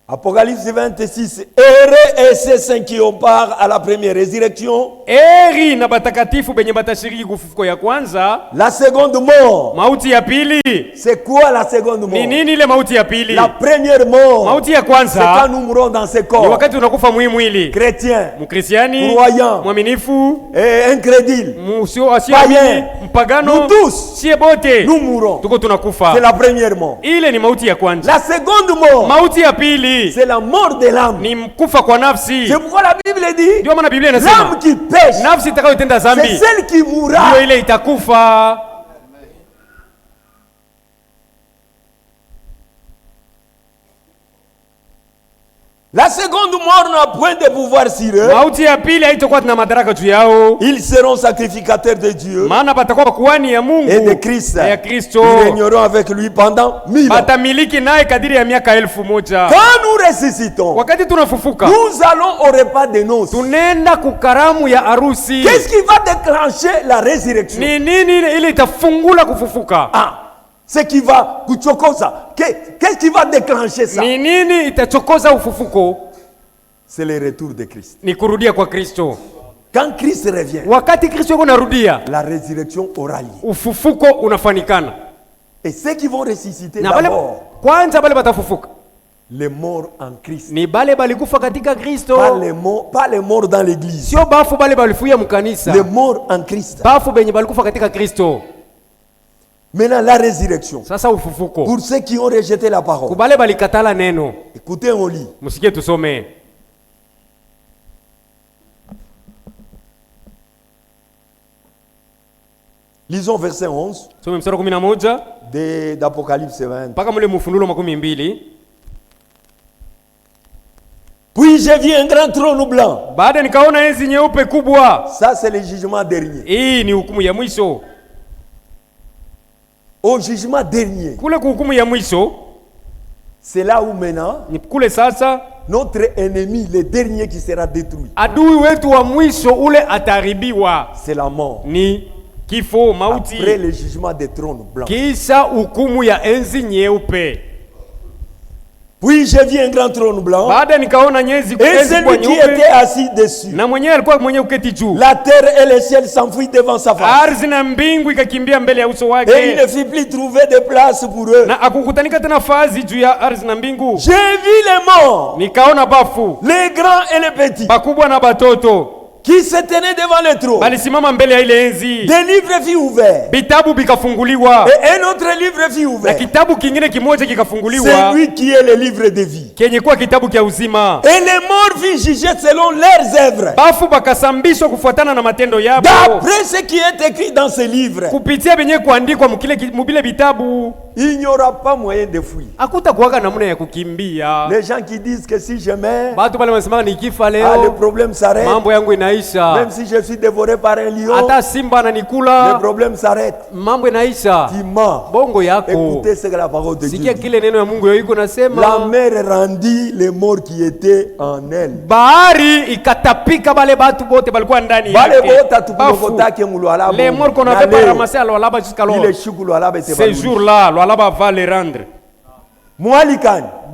Apocalypse 26. Heureux et ces saints qui ont part à la première résurrection.
Eri na batakatifu benye batashiriki kufufuko ya kwanza.
La seconde mort.
Mauti ya pili.
C'est quoi la seconde mort?
Ni nini ile mauti ya pili?
La première mort.
Mauti ya kwanza.
C'est quand nous mourons dans ce corps.
Ni wakati unakufa mwili.
Chrétien.
Mkristiani.
Croyant.
Mwaminifu.
Et incrédule.
Musio asiamini. Mpagano.
Nous tous.
Sie bote.
Nous mourons.
Tuko tunakufa.
C'est la première mort.
Ile ni mauti ya kwanza.
La seconde mort.
Mauti ya pili.
C'est la mort de l'âme.
Ni mkufa kwa nafsi.
C'est pourquoi la Bible dit.
Ndio maana Biblia inasema.
L'âme qui pêche.
Nafsi itakayotenda dhambi.
C'est celle qui mourra.
Ndio ile itakufa.
La seconde mort n'a point de pouvoir sur eux.
Mauti ya pili haitakuwa na madaraka juu yao.
Ils seront sacrificateurs de Dieu.
Maana batakuwa kuhani ya Mungu.
Et de Christ.
Ya Kristo.
Ils régneront avec lui pendant 1000 ans.
Batamiliki naye kadiri ya miaka 1000.
Quand nous ressuscitons,
wakati tunafufuka,
nous allons au repas de noces.
Tunaenda kukaramu ya harusi.
Qu'est-ce qui va déclencher la résurrection?
Ni nini ile itafungula kufufuka?
Ce qui va kuchokoza. Qu'est-ce qui va déclencher ça?
Ni nini itachokoza ufufuko?
C'est le retour de Christ.
Ni kurudia kwa Kristo.
Quand Christ revient,
wakati Kristo yuko narudia,
la résurrection aura lieu.
Ufufuko unafanikana.
Et ceux qui vont ressusciter d'abord,
kwanza bale batafufuka,
les morts en Christ.
Ni bale balikufa katika Kristo.
Pas les morts dans l'église.
Sio bafu bale balifuya mkanisa.
Les morts en Christ.
Bafu benye balikufa katika Kristo.
Maintenant la résurrection.
Sasa ufufuko.
Pour ceux qui ont rejeté la parole.
Kubale balikatala neno.
Écoutez, on lit.
Musikie tusome.
Lisons verset 11.
Some mstari 11
d'Apocalypse 20.
Paka mule Ufunuo 12.
Puis j'ai vu un grand trône blanc.
Baada nikaona enzi nyeupe kubwa.
Ça c'est le jugement dernier.
Hii ni hukumu ya mwisho.
Au jugement dernier.
Kule hukumu ya mwisho.
C'est là où maintenant.
Ni kule sasa.
Notre ennemi, le dernier qui sera détruit.
Adui wetu wa mwisho ule ataribiwa.
C'est la mort.
Ni kifo, mauti.
Après le jugement des trônes blancs.
Kisha hukumu ya enzi nyeupe.
Puis j'ai vu un grand trône blanc.
Baada nikaona enzi kwa
nyeupe. Et celui qui était assis dessus.
Na mwenyewe alikuwa mwenye uketi juu.
La terre et le ciel s'enfuient devant sa face.
Ardhi na mbingu ikakimbia mbele ya uso wake.
Et il ne fit plus trouver de place pour eux.
Na akukutanika tena nafasi juu ya ardhi na mbingu.
J'ai vu les morts.
Nikaona bafu.
Les grands et les petits.
Bakubwa na batoto.
Qui se tenait devant le trône.
Balisimama mbele ya ile enzi.
Des livres furent ouverts.
Bitabu bikafunguliwa.
Et un autre livre fut ouvert.
Na kitabu kingine kimoja kikafunguliwa.
C'est lui qui est le livre de vie.
Kenye kwa kitabu kia uzima.
Et les morts furent jugés selon leurs œuvres.
Bafu bakasambishwa kufuatana na matendo yao.
D'après ce qui est écrit dans ce livre.
Kupitia benye kuandikwa mubile bitabu.
Il n'y aura pas moyen de fuir.
Hakuta kuwaka namna ya kukimbia.
Les gens qui disent que si je meurs,
batu pale wanasema nikifa leo,
le problème s'arrête.
Mambo yangu inaisha.
Même si je suis dévoré par un lion,
hata simba ananikula,
le problème s'arrête.
Mambo inaisha.
Tu mens.
Bongo yako.
Écoutez ce que la parole de Dieu dit.
Sikia kile neno ya Mungu yuko nasema.
La mer rendit les morts qui étaient en elle.
Bahari ikatapika bale batu bote balikuwa ndani
yake. Bale bota tupokotake mulwalaba.
Les morts qu'on avait pas ramassés à l'Alaba jusqu'à l'heure. Ces jours-là, l'Alaba va les rendre.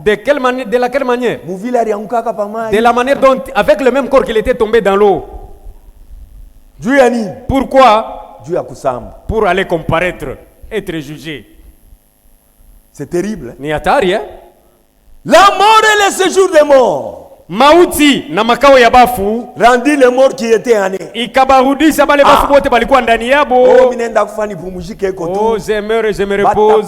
De quelle manière? De laquelle manière? De la manière dont, avec le même corps qu'il était tombé dans l'eau. Pourquoi? Pour aller comparaître. être jugé.
C'est terrible.
Ni hatari, hein?
La mort et le séjour des morts.
Mauti na makao ya bafu
rendit les morts qui étaient en eux.
Ikabarudisha bale bafu bote balikuwa ndani yabo.
Oh, minenda kufani pumuzike ko tu.
Oh, je me repose.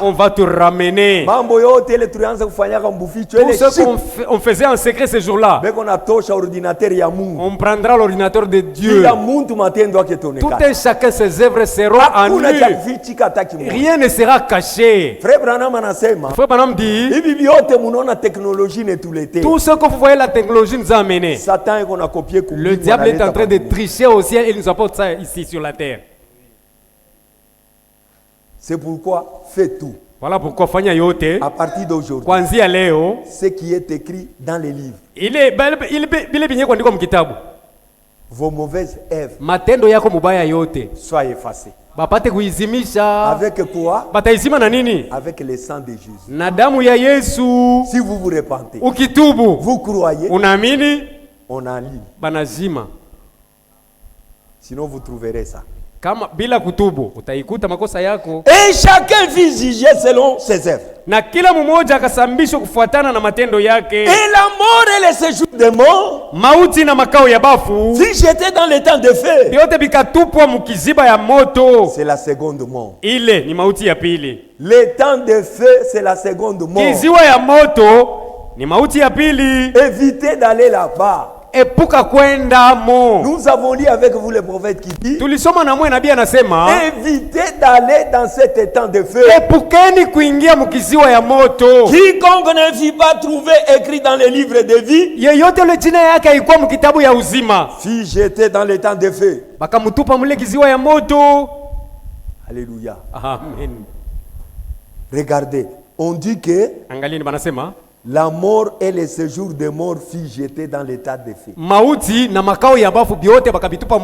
On va te ramener.
Mambo yote ile tulianza kufanyaka mbuficho ile.
Tout ce qu'on faisait en secret ce jour-là.
Beko na tosha ordinateur ya Mungu.
On prendra l'ordinateur de Dieu.
Kila muntu matendo yake tonekana.
Tout un chacun ses œuvres seront en nu. Rien ne sera caché.
Frère Branham anasema.
Frère Branham dit.
Hivi vyote munaona technologie ne tulete.
Tout ce que vous voyez la technologie nous a amené.
Satan est qu'on a copié.
Le diable est en train de tricher au ciel et il nous apporte ça ici sur la terre.
C'est pourquoi fais tout.
Voilà pourquoi fanya yote.
À partir d'aujourd'hui.
Kwanzia leo.
Ce qui est écrit dans les livres.
Il binye kuandikwa mkitabu.
Vos mauvaises œuvres.
Matendo yako mubaya yote.
Soient effacées.
Bapate kuizimisha.
Avec quoi?
Bataizima na nini?
Avec le sang de Jésus.
Na damu ya Yesu.
Si vous vous repentez.
Ukitubu.
Vous croyez.
Unaamini?
On en lit.
Banazima.
Sinon vous trouverez ça.
Kama bila kutubu utaikuta makosa yako.
Et chacun vit jugé selon ses œuvres.
Na kila mmoja akasambishwa kufuatana na matendo yake.
Et la mort et le séjour des morts.
Mauti na makao ya bafu.
Si j'étais dans le temps de feu.
Yote bikatupwa mkiziba ya moto.
C'est la seconde mort.
Ile ni mauti ya pili.
Le temps de feu c'est la seconde mort.
Kiziwa ya moto ni mauti ya pili.
Évitez d'aller là-bas.
Epuka kwenda mo.
Nous avons lu avec vous le prophète qui dit.
Tulisoma na mwe nabii anasema.
Évitez d'aller dans cet temps de feu.
Epukeni kuingia mkiziwa ya moto.
Quiconque ne fut pas trouvé écrit dans le livre de vie.
Yeyote le jina yake haikuwa mkitabu ya uzima.
Si j'étais dans le temps de feu.
Bakamtupa mule kiziwa ya moto.
Alléluia.
Amen.
Regardez, on dit que.
Angalieni banasema.
La mort et le séjour des morts fut jeté dans l'état de feu.
Mauti na makao ya bafu biote bakabitupa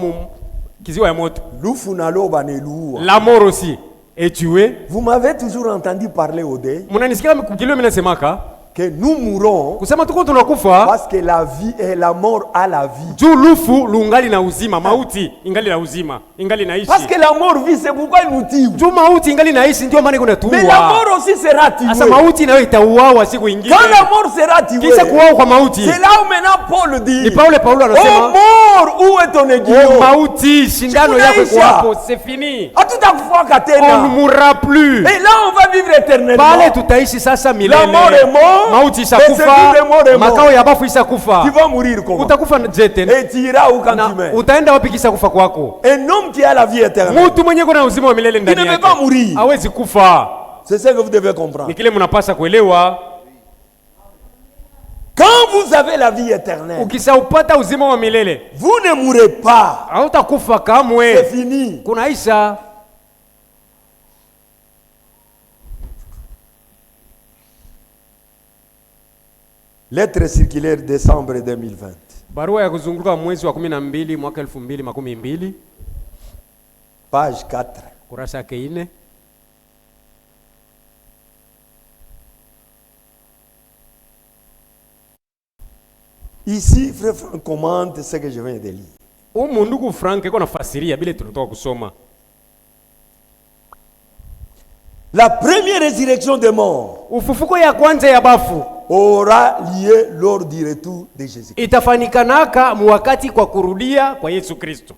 kiziwa ya moto.
Lufu nalo baneluwa.
La mort aussi est tuée.
Vous m'avez toujours entendu parler au dé.
Munanisikia mkilio mimi nasemaka
que nous mourons
kusema tuko tunakufa
parce que la vie et la mort a la vie.
Juu lufu lungali na uzima, mauti ingali na uzima, ingali naishi.
Parce que la mort vit, c'est pourquoi il nous tue.
Juu mauti ingali naishi ndio maana kuna tuua.
Mais la mort aussi sera tuée.
Asa mauti nayo itauawa siku nyingine.
Quand la mort sera tuée.
Kisha kuuawa kwa mauti.
C'est là où maintenant Paul dit.
Ni Paulo anasema.
Oh mort, où est ton aiguillon?
Oh mauti, shindano yako iko hapo, c'est fini.
Hatutakufa tena.
On ne mourra plus.
Et là on va vivre éternellement.
Pale tutaishi sasa milele.
La mort est morte.
Mauti ishakufa. Makao ya bafu ishakufa.
Tu vas mourir comment?
Utakufa je tena?
Et tu iras où quand tu meurs?
Utaenda wapi kisha kufa kwako?
Un homme qui a la vie éternelle.
Mtu mwenye kuna uzima wa milele ndani yake.
Il ne peut pas mourir.
Hawezi kufa.
C'est ça que vous devez comprendre.
Ni kile mnapaswa kuelewa.
Quand vous avez la vie éternelle,
ukishaupata uzima wa milele,
vous ne mourrez pas.
Hautakufa kamwe.
C'est fini.
Kunaisha.
Lettre circulaire décembre 2020.
Barua ya kuzunguka mwezi wa 12 mwaka 2012.
Page 4.
Kurasa 4.
Ici, frère Franck commente ce que je viens de lire.
Ndugu Frank iko nafasiria bila tunatoka kusoma.
La première résurrection des morts.
Ufufuko ya kwanza ya bafu
aura lieu lors du retour de Jésus.
Itafanikanaka wakati kwa kurudia kwa Yesu Kristo.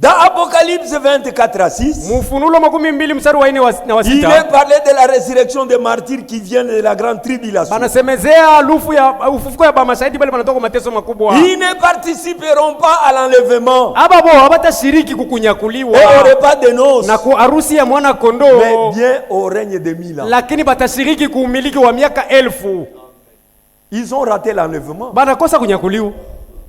Dans Apocalypse 24:6,
Mufunulo 12 mstari wa 4 na wa 6.
Il est parlé de la résurrection des martyrs qui viennent de la grande tribulation.
Banasemezea ufufuko ya bamashahidi bale banatoka mateso makubwa.
Ils ne participeront pas à l'enlèvement.
Ababo habatashiriki kukunyakuliwa.
Et au repas de noces.
Na ku harusi ya mwana kondoo.
Mais bien au règne de 1000 ans.
Lakini batashiriki kuumiliki wa miaka 1000.
Ils ont raté l'enlèvement.
Banakosa kunyakuliwa.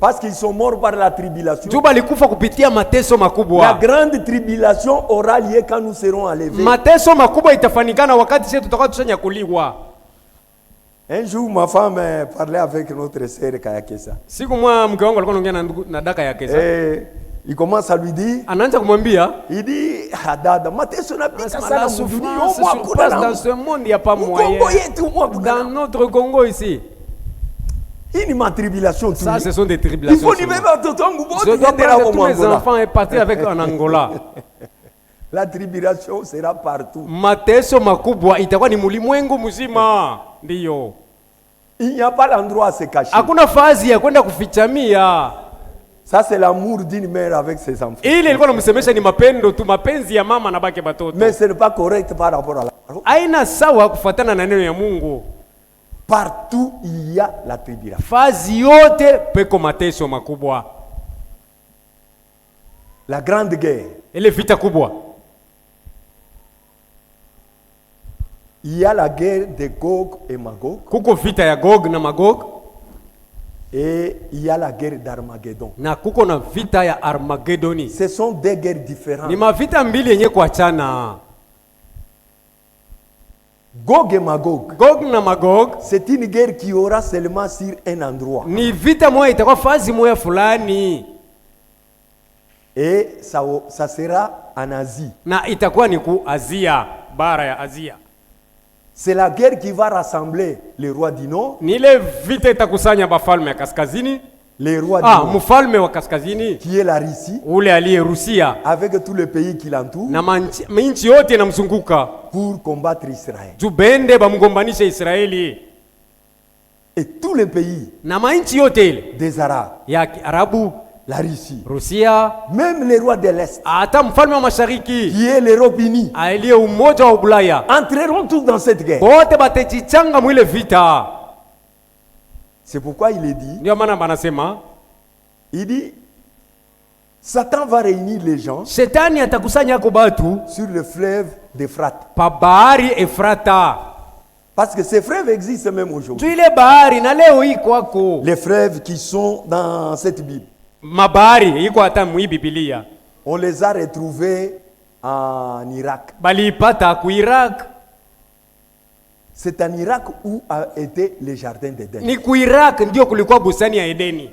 Parce qu'ils sont morts par la tribulation.
Juba likufa kupitia mateso makubwa.
La grande tribulation aura lieu quand nous serons enlevés.
Mateso makubwa itafanikana wakati sisi tutakuwa tushanyakuliwa.
Un jour ma femme parlait avec notre sœur Kayakesa.
Siku mwa mke wangu alikuwa anaongea na daka yake sasa.
Il commence à lui dire.
Anaanza kumwambia.
Il dit dada mateso na pika sana
la souffrance se passe dans ce monde, il n'y a pas moyen. Dans notre Congo ici.
Une ma tribulation.
Ça, ce sont des tribulations.
Il faut
Je dois prendre tous mes enfants et partir avec en Angola.
La tribulation sera partout.
Mateso makubwa itakuwa ni mulimwengu mzima. Ndiyo.
Il n'y a pas l'endroit à se cacher.
Hakuna fazi ya kwenda kufichamia.
Ça c'est l'amour d'une mère avec ses enfants.
Ile ilikuwa namsemesha ni mapendo tu, mapenzi ya mama na bake batoto.
Mais ce n'est pas correct par rapport à la parole.
Aina sawa kufuatana na neno ya Mungu.
Partout il y a la tribulation.
Fazi yote peko mateso makubwa.
La grande guerre.
Ile vita kubwa.
Il y a la guerre de Gog et Magog.
Kuko vita ya Gog na Magog.
Et il y a la guerre d'Armageddon.
Na kuko na vita ya Armageddoni.
Ce sont deux guerres différentes.
Ni mavita mbili yenye kuachana.
Gog et Magog.
Gog na Magog.
C'est une guerre qui aura seulement sur un endroit.
Ni vita moja itakuwa fazi moja fulani.
Et ça sera en Asie.
Na itakuwa ni ku Asia, bara ya Asia.
C'est la guerre qui va rassembler les rois du nord.
Ni ile vita itakusanya bafalme ya kaskazini.
Les rois du nord.
Mfalme wa kaskazini.
Qui est la Russie.
Ule aliye Rusia.
Avec tous les pays qui l'entourent.
Na manchi yote yanamzunguka.
Pour combattre Israël.
Jubende bamgombanisha Israeli.
Et tous les pays.
Na manchi yote ile.
Des Arabes.
Ya Arabu.
La Russie.
Rusia.
Même les rois de l'Est.
Hata mfalme wa mashariki.
Qui est l'Europe unie.
Aliye umoja wa Ulaya.
Entreront tous dans cette guerre.
Bote batejichanga mwile vita.
C'est pourquoi il est dit.
Ndio maana banasema.
Il dit. Satan va réunir les gens.
Shetani atakusanya kwa batu.
Sur le fleuve d'Euphrate.
Pa bahari Efrata.
Parce que ces fleuves existent même aujourd'hui.
Tu ile bahari na leo iko kwako.
Les fleuves qui sont dans cette Bible.
Mabahari iko hata mu Biblia.
On les a retrouvés en Irak.
Balipata ku Irak.
C'est en Irak où a été le jardin d'Éden.
Ni ku Irak ndio kulikuwa bustani ya Edeni.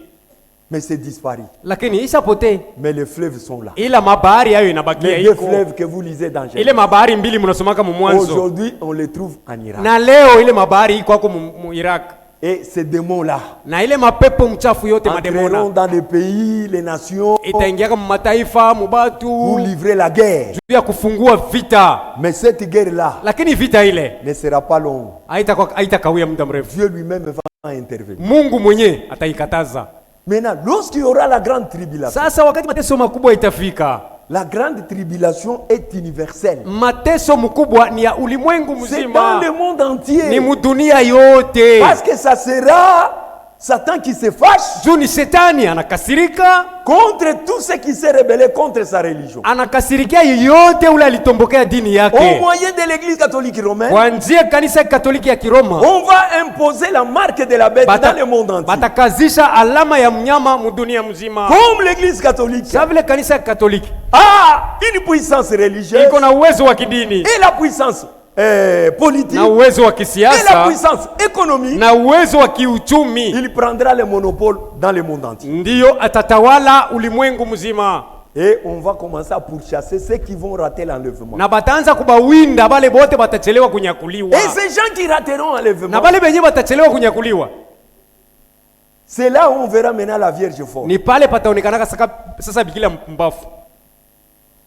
Mais c'est disparu.
Lakini ishapote.
Mais les fleuves sont là.
Ila mabahari hayo inabakia
iko. Les deux fleuves que vous lisez dans Genèse.
Ile mabahari mbili mnasomaka mu Mwanzo.
Aujourd'hui, on les trouve en Irak.
Na leo ile mabahari iko kwako mu Irak.
Et ces démons-là.
Na ile mapepo mchafu yote mademona.
Entreront dans les pays, les nations.
Itaingia kama mataifa, mubatu.
Pour livrer la guerre.
Juu ya kufungua vita.
Mais cette guerre-là.
Lakini vita ile.
Ne sera pas longue.
Haitakawia muda mrefu.
Dieu lui-même va intervenir.
Mungu mwenyewe ataikataza.
Maintenant, lorsqu'il y aura la grande tribulation.
Sasa wakati mateso makubwa itafika.
La grande tribulation est universelle.
Mateso mkubwa ni ya ulimwengu mzima.
C'est dans le monde entier.
Ni mudunia yote.
Parce que ça sera Satan qui se fâche.
Juu ni Shetani anakasirika
contre tout ce qui s'est rebellé contre sa religion.
Anakasirikia yote ule alitombokea dini yake.
Au moyen de l'église catholique romaine.
Kwa njia kanisa katoliki ya Kiroma.
On va imposer la marque de la bête dans le monde entier.
Batakazisha alama ya mnyama mudunia mzima.
Comme l'église catholique.
Sa vile kanisa katoliki.
Une puissance religieuse.
Iko na uwezo wa kidini.
Et la puissance politique.
Na uwezo wa kisiasa.
Et la puissance économique.
Na uwezo wa kiuchumi.
Il prendra le monopole dans le monde entier.
Ndiyo atatawala ulimwengu mzima.
Et on va commencer à pourchasser ceux qui vont rater l'enlèvement.
Na bataanza kubawinda bale bote batachelewa kunyakuliwa.
Et ces gens qui rateront l'enlèvement.
Na bale benye batachelewa kunyakuliwa.
C'est là où on verra maintenant la Vierge forte.
Ni pale pataonekana sasa bikila mbafu.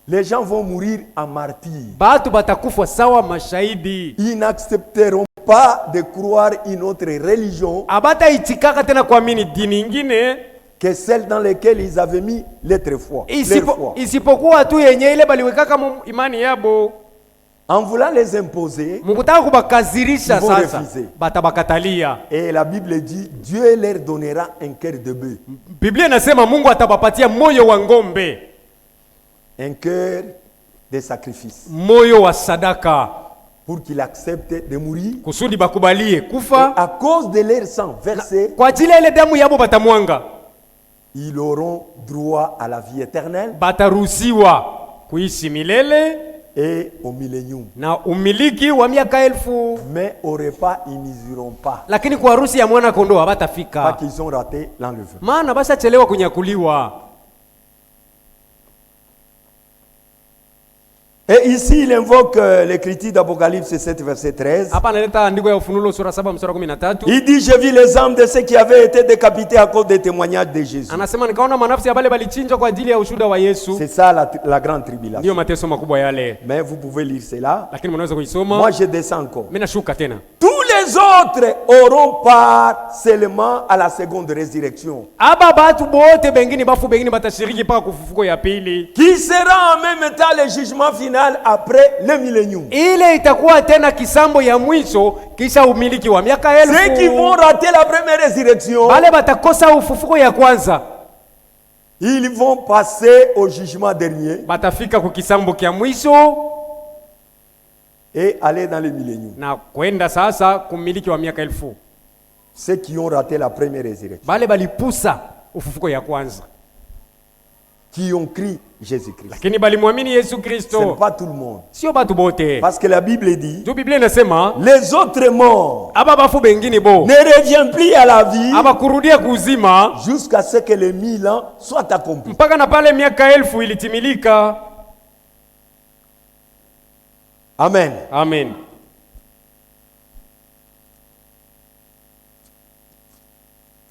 Les gens vont mourir en martyrs.
Batu batakufa sawa mashahidi.
Ils n'accepteront pas de croire une autre religion.
Abata itikaka tena kuamini dini nyingine
que celle dans laquelle ils avaient mis l'être foi.
Isipokuwa tu yenye ile baliwekaka imani yabo.
En voulant les imposer,
mukutaka kubakazirisha sasa batabakatalia.
Et la Bible dit Dieu leur donnera un cœur de bœuf.
Biblia inasema Mungu atabapatia moyo wa ngombe.
Un cœur de sacrifice.
Moyo wa sadaka.
Pour qu'ils acceptent de mourir.
Kusudi bakubalie kufa.
Et à cause de leur sang versé.
Kwa ajili ile damu yabo batamwanga.
Ils auront droit à la vie éternelle.
Bataruhusiwa kuishi milele.
Et au millénium.
Na umiliki wa miaka 1000.
Mais au repas ils n'iront pas.
Lakini kwa harusi ya mwana kondoo habatafika.
Parce qu'ils ont raté l'enlèvement.
Maana basi chelewa kunyakuliwa.
Et ici, il invoque l'écriture d'Apocalypse 7, verset 13. Il dit, j'ai vu les âmes de ceux qui avaient été décapités à cause des témoignages de Jésus. C'est ça la grande tribulation. Mais vous pouvez lire cela. Moi, je descends encore. Tous les autres auront part seulement à la seconde résurrection. Qui sera en même temps le jugement final après le millénium. Ceux qui vont rater la première résurrection, ils vont passer au jugement dernier et aller dans le millénium. Ceux qui ont raté la première résurrection, qui ont crié Jésus-Christ. Ce n'est pas tout le monde. Parce que la Bible dit, les autres morts ne reviennent plus à la vie jusqu'à ce que les 1000 ans soient accomplis. Amen.
Amen.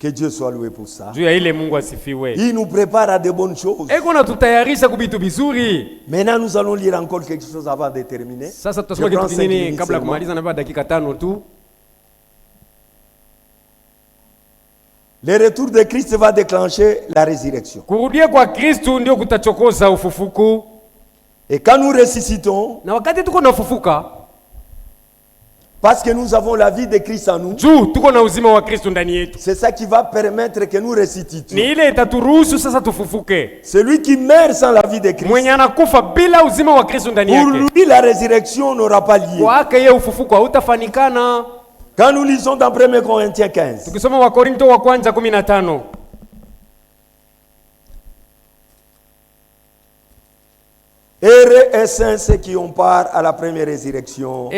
Que Dieu soit loué pour ça.
Il
nous prépare à de bonnes choses. Maintenant, nous allons lire encore quelque chose avant de terminer. Le retour de Christ va déclencher la résurrection. Et quand nous ressuscitons, parce que nous avons la vie de Christ en nous, c'est ça qui va permettre que nous ressuscitions. Celui qui meurt sans la vie de Christ, pour lui la résurrection n'aura pas lieu. Quand nous lisons dans 1 Corinthiens 15, heureux et saints ceux qui ont part à la première résurrection.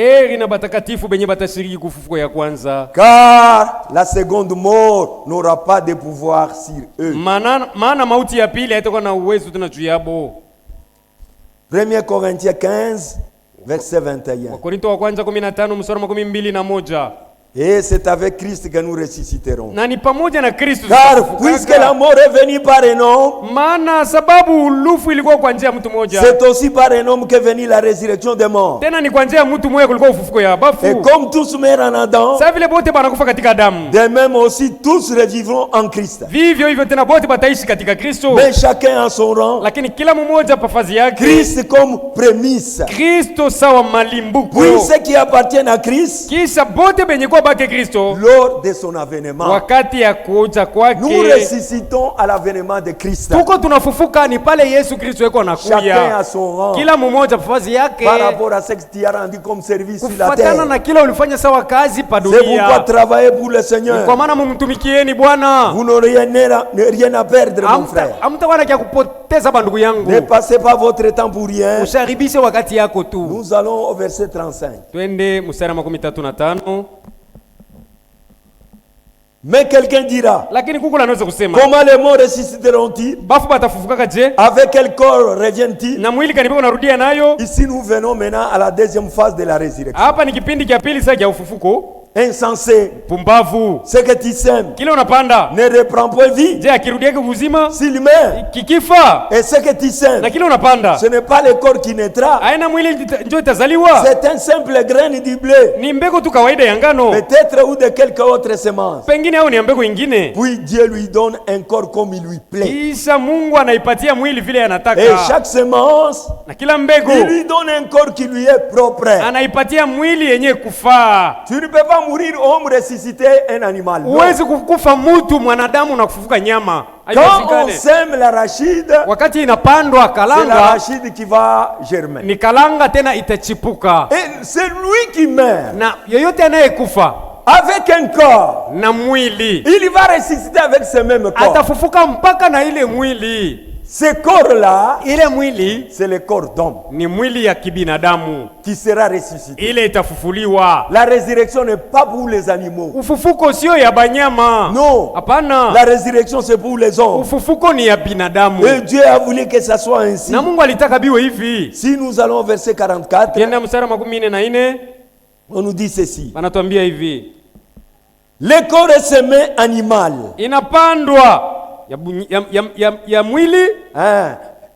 Car la seconde mort n'aura pas de pouvoir sur eux. 1 Corinthiens 15, verset 21. Et c'est avec Christ que nous ressusciterons. Car puisque la mort est venue par un homme, c'est aussi par un homme qu'est venue la résurrection des morts. Et comme tous meurent en Adam, de même aussi tous revivront en Christ. Mais chacun a son rang. Christ comme prémisse. Puis ceux qui appartiennent à Christ, lors de son avènement, nous ressuscitons à l'avènement de Christ. Chacun a son rang par rapport à ce que tu as rendu comme service sur la terre. C'est pourquoi travailler pour le Seigneur. Vous n'aurez rien à perdre, mon frère. Ne passez pas votre temps pour rien. Nous allons au verset 35. Mais quelqu'un dira, comment les morts ressusciteront-ils? Avec quel corps reviennent-ils? Ici nous venons maintenant à la deuxième phase de la résurrection. Insensé, ce que tu sèmes ne reprend pas vie. S'il meurt, et ce que tu sèmes, ce n'est pas le corps qui naîtra, c'est un simple grain du blé, peut-être ou de quelque autre semence. Puis Dieu lui donne un corps comme il lui plaît. Et chaque semence, il lui donne un corps qui lui est propre. Tu ne peux pas mourir homme, ressusciter un animal. Quand on sème l'arachide, c'est l'arachide qui va germer. Et c'est lui qui meurt avec un corps, il va ressusciter avec ce même corps. Ce corps-là,
ile mwili
c'est le corps d'homme
ni mwili ya kibinadamu
qui sera ressuscité.
ile itafufuliwa.
La résurrection n'est pas pour les animaux.
Ufufuko sio ya banyama.
Non.
Hapana.
La résurrection c'est pour les hommes.
Ufufuko ni ya binadamu.
Et Dieu a voulu que ça soit ainsi.
Na Mungu alitaka biwe hivi.
Si nous allons au verset 44,
Kienda mstari 44,
on nous dit ceci.
wanatuambia hivi.
Le corps est semé animal.
Inapandwa ya mwili,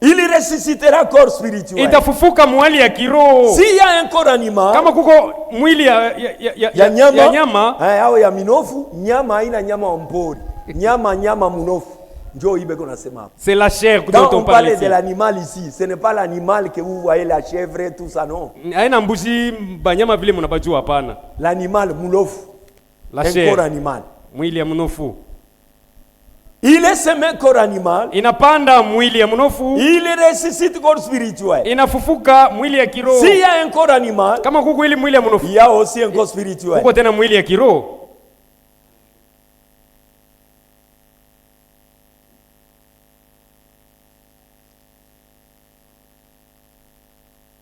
il ressuscitera corps spirituel.
Itafufuka mwili ya kiroho.
S'il y a un corps animal,
kama kuko mwili ya nyama,
au ya minofu, nyama haina nyama mpori. Nyama munofu. Ndio ibe kuna sema.
C'est la chair
dont on parle de l'animal ici, ce n'est pas l'animal que vous voyez, la chèvre et tout ça, non.
Haina mbuzi banyama vile mnabajua, hapana.
L'animal munofu.
La chair.
Un corps animal.
Mwili ya mnofu.
Il est semé corps animal.
Inapanda mwili ya mnofu.
Il ressuscite corps spirituel.
Inafufuka mwili ya kiroho.
S'il y a un corps animal,
kama kuko ile mwili ya mnofu,
il y a aussi un corps spirituel.
Kuko tena mwili ya kiroho.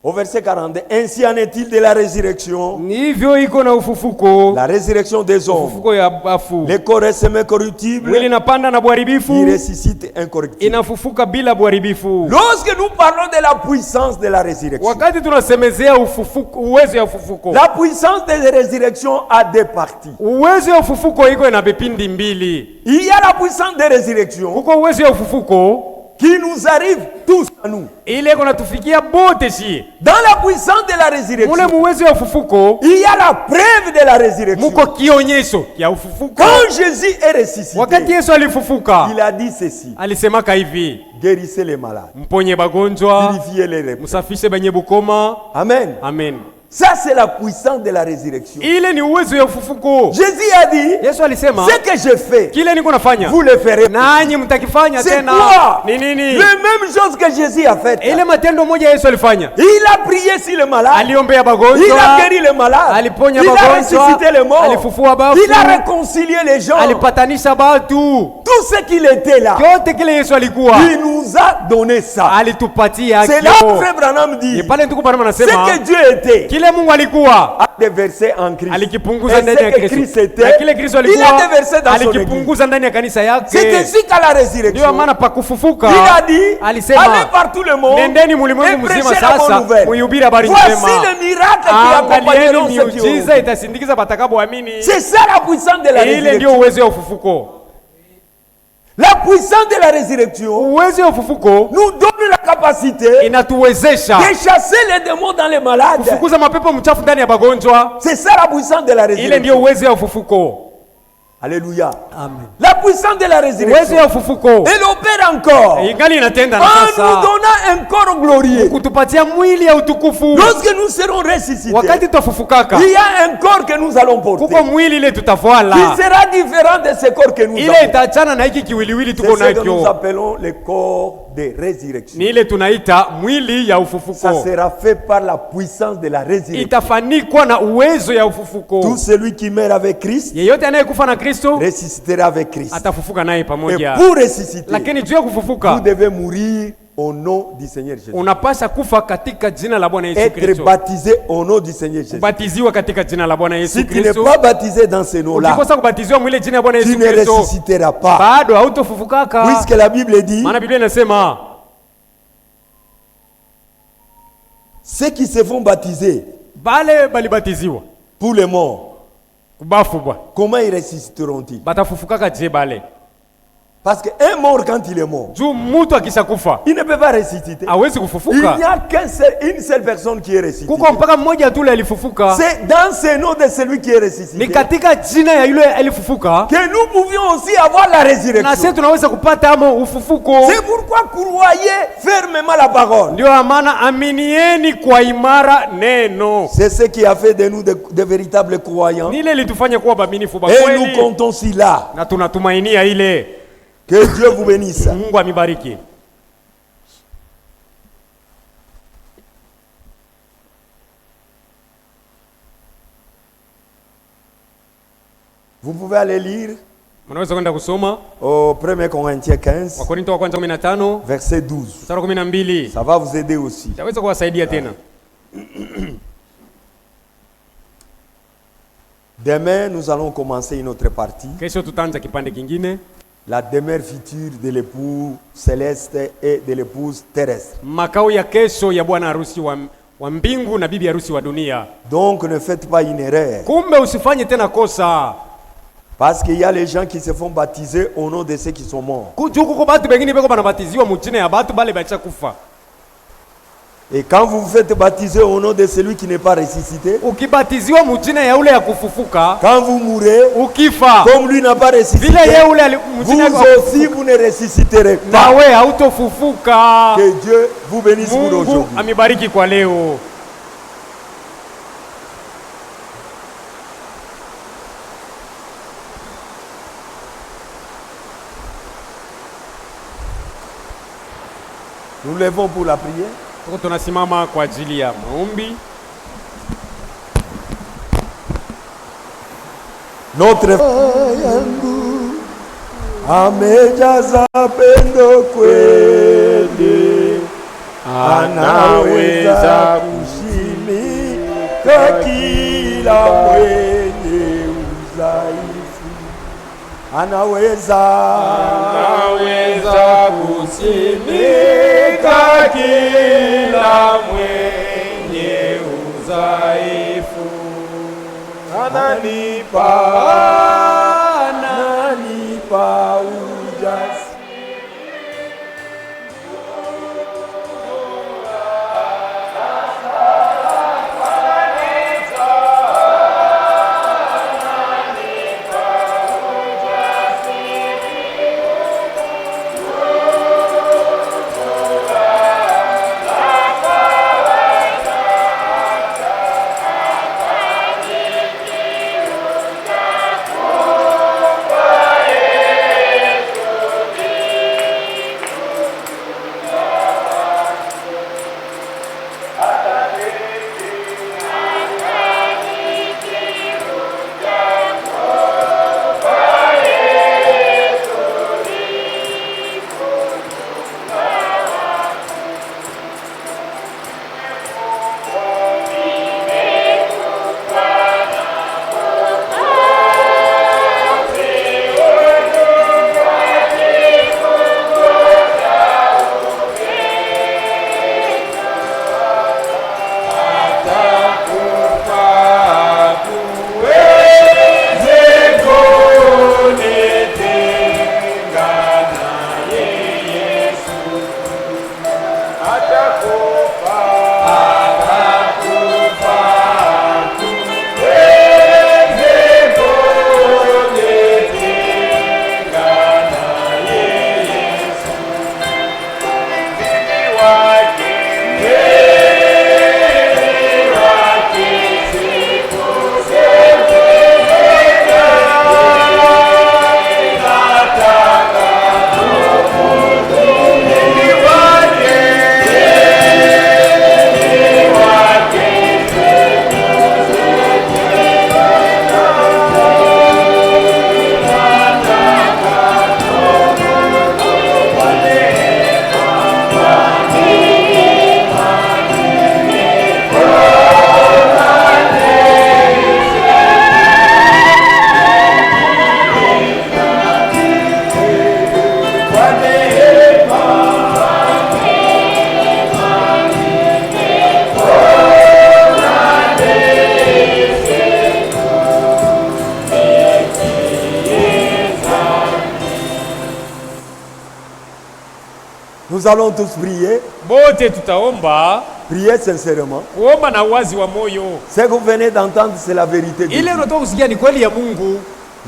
Au verset 42, ainsi en est-il de la résurrection.
Hivyo iko na ufufuko.
La résurrection des hommes.
Ufufuko ya bafu.
Le corps est semé corruptible.
Mwili inapanda na buharibifu.
Il ressuscite incorruptible.
Inafufuka bila buharibifu.
Lorsque nous parlons de la puissance de la résurrection.
Wakati tunasemezea ufufuko, uwezo ya ufufuko.
La puissance de la résurrection a deux parties.
Uwezo ya ufufuko iko na vipindi mbili.
Il y a la puissance de résurrection.
Uko uwezo ya ufufuko
qui nous arrive tous à nous.
Ile kunatufikia bote si.
Dans la puissance de la résurrection,
mule muwezo ya ufufuko,
il y a la preuve de la résurrection.
Muko kionyesho ya ufufuko.
Quand Jésus est ressuscité,
wakati Yesu alifufuka,
il a dit ceci.
Alisemaka hivi,
guérissez les malades,
mponye bagonjwa,
purifiez les lépreux,
musafishe benye bukoma.
Amen.
Amen.
Ça c'est la puissance de la résurrection.
Ile ni uwezo ya ufufuko.
Jésus a dit,
Yesu alisema,
ce que je fais,
kile niko nafanya,
vous le ferez.
Nanyi mtakifanya tena.
C'est
ni nini?
La même chose que Jésus a fait.
Ile matendo moja Yesu alifanya.
Il a prié sur les malades.
Aliombea bagonjwa.
Il a guéri les malades.
Aliponya
il
bagonjwa.
A ressuscité les morts.
Alifufua bafu.
Il a réconcilié les gens.
Alipatanisha batu.
Tout ce qu'il était là.
Yote kile Yesu alikuwa.
Il nous a donné ça.
Alitupatia.
C'est là que Frère Branham dit.
Ni pale ndugu Branham anasema.
Ce que Dieu était.
Kile Mungu alikuwa.
A déversé en Christ.
Alikipunguza ndani ya Kristo. Kile Kristo alikuwa.
Il a déversé dans son église.
Alikipunguza ndani ya kanisa yake.
C'est ainsi qu'à la résurrection.
Ndio maana pa kufufuka.
Il a dit.
Alisema.
Allez par tout le monde.
Nendeni mulimwengu mzima sasa. Muhubiri habari njema.
Voici le miracle qui accompagneront ceux qui
miujiza itasindikiza batakapoamini.
C'est ça la puissance de la résurrection.
Ile ndio uwezo wa ufufuko.
La puissance de la résurrection
uwezo wa ufufuko
nous donne la capacité
inatuwezesha
de chasser les démons dans les malades.
Kufukuza mapepo mchafu ndani ya bagonjwa.
C'est ça la puissance de la résurrection.
Ile ndio uwezo wa ufufuko.
Alléluia.
Amen.
La puissance de la résurrection.
Uwezo wa ufufuko.
Elle opère encore.
Ingali inatenda na sasa.
En nous donnant un corps glorieux.
Kutupatia mwili ya utukufu.
Lorsque nous serons ressuscités.
Wakati tutafufukaka.
Il y a un corps que nous allons porter.
Kuko mwili ile tutafuala.
Qui sera différent de ce corps que nous avons.
Ile itaachana na hiki kiwiliwili tuko nacho.
C'est ce que nous appelons le corps de résurrection.
Ni ile tunaita mwili ya ufufuko.
Ça sera fait par la puissance de la résurrection.
Itafanikwa na uwezo ya ufufuko.
Tout celui qui meurt avec Christ.
Yeyote anayekufa na Kristo
ressuscitera avec Christ.
Atafufuka naye pamoja.
Et pour ressusciter,
lakini juu ya kufufuka,
vous devez mourir au nom du Seigneur Jésus.
Unapaswa kufa katika jina la Bwana Yesu Kristo.
Être baptisé au nom du Seigneur Jésus.
Batiziwa katika jina la Bwana Yesu Kristo.
Si tu n'es pas baptisé dans ce nom-là,
ukikosa kubatiziwa mwile jina la Bwana Yesu Kristo,
tu ne ressusciteras pas.
Bado hautofufukaka.
Puisque la Bible dit,
maana Biblia inasema
ceux qui se font baptiser,
bale balibatiziwa
pour les morts,
kubafu bwa,
comment ils ressusciteront-ils?
Batafufukaka je bale?
Parce qu'un mort, quand il est mort,
il
ne peut pas ressusciter. Il n'y a qu'une seule personne qui est ressuscitée. C'est dans ce nom de celui qui est ressuscité que nous pouvions aussi avoir la résurrection. C'est pourquoi croyez fermement la parole. C'est ce qui a fait de nous de véritables croyants. Et nous comptons si là. Que Dieu vous bénisse. Vous pouvez aller lire
Mnaweza kwenda kusoma
au 1 Corinthiens 15
Wakorintho wa kwanza 15
verset 12.
Mstari 12.
Ça va vous aider aussi.
Itaweza kuwasaidia tena.
Demain nous allons commencer une autre partie.
Kesho tutaanza kipande kingine.
La demeure future de l'époux céleste et de l'épouse terrestre.
Makao ya kesho ya bwana harusi wa mbingu na bibi harusi wa dunia.
Donc ne faites pas une erreur.
Kumbe usifanye tena kosa.
Parce qu'il y a les gens qui se font baptiser au nom de ceux qui sont morts.
Kujuku batu bengine beko banabatiziwa mu jina ya batu bale bacha kufa.
Et quand vous vous faites baptiser au nom de celui qui n'est pas ressuscité,
ukibatiziwa mu jina ya ule ya kufufuka,
quand vous mourrez,
ukifa,
comme lui n'a pas ressuscité, vous aussi vous ne ressusciterez pas.
Nawe hautofufuka.
Que Dieu vous bénisse pour aujourd'hui.
Mungu amibariki kwa leo.
Nous levons pour la prière.
Tunasimama kwa ajili ya maombi.
Notre yangu amejaza pendo kweli, anaweza kushimika kila mwenye udhaifu, anaweza kushimika kila mwenye udhaifu, ananipa ujasiri. Nous allons tous prier.
Bote tutaomba.
Priez sincèrement.
Kuomba na wazi wa moyo.
Ce que vous venez d'entendre, c'est la vérité de Dieu.
Ile unatoka kusikia ni kweli ya Mungu.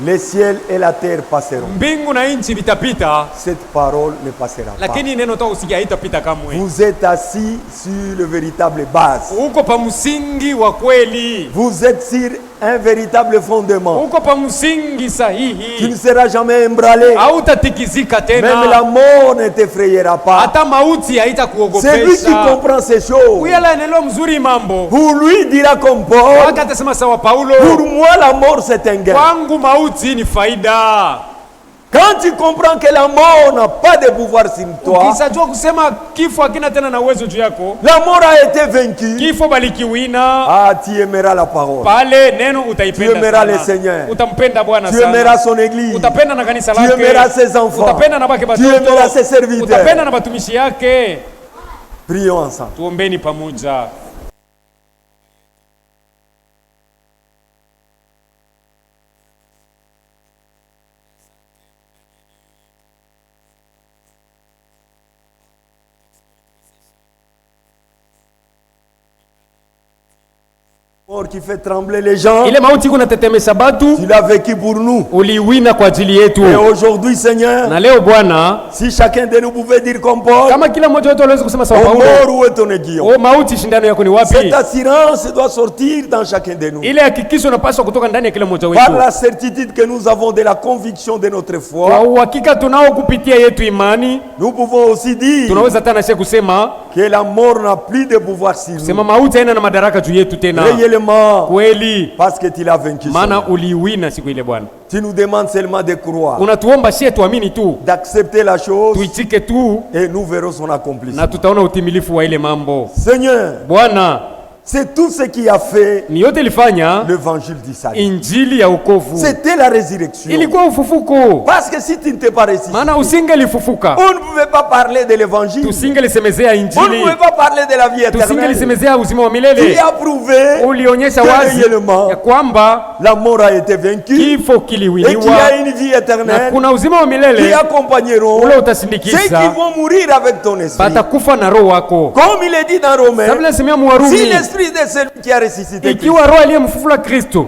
Le ciel et la terre passeront.
Mbingu na nchi vitapita.
Cette parole ne passera pas.
Lakini neno unatoka kusikia haitapita kamwe.
Vous êtes assis sur le véritable base.
Uko pa msingi wa kweli.
Vous êtes sur un véritable fondement.
Uko pa msingi sahihi.
Tu ne seras jamais emballé.
Hautatikizika tena.
Même la mort ne t'effrayera pas.
Hata mauti haitakuogopesha.
C'est lui qui comprend ces choses.
Uyala neno mzuri mambo.
Pour lui dira comme Paul.
Akatasema sawa Paulo.
Pour moi la mort c'est un gain.
Kwangu mauti ni faida.
Quand tu comprends que la mort n'a pas de pouvoir sur toi, la mort a été vaincue. Ah, tu aimeras la parole. Tu aimeras le Seigneur. Tu aimeras son église. Tu aimeras ses enfants. Tu aimeras ses serviteurs. Prions ensemble. Qui fait trembler les gens. Tu l'as vécu pour nous. Et aujourd'hui, Seigneur, si chacun de nous pouvait dire comme Paul, mort, où est ton aiguillon? Cette assurance doit sortir dans chacun de nous. Par la certitude que nous avons de la conviction de notre foi, nous pouvons aussi dire que la mort n'a plus de pouvoir sur nous. Kweli, parce que tu l'as vaincu. Tu nous demandes seulement de croire, d'accepter la chose, et nous verrons son accomplissement. Seigneur, c'est tout ce qui a fait l'évangile du salut. C'était la résurrection. Parce que si tu ne t'es pas ressuscité, on ne pouvait pas parler de l'évangile. On ne pouvait pas parler de la vie éternelle. Tu as prouvé que réellement la mort a été vaincue et qu'il y a une vie éternelle qui accompagneront ceux qui vont mourir avec ton esprit. Comme il est dit dans Romains, si l'esprit de celui qui a ressuscité Christ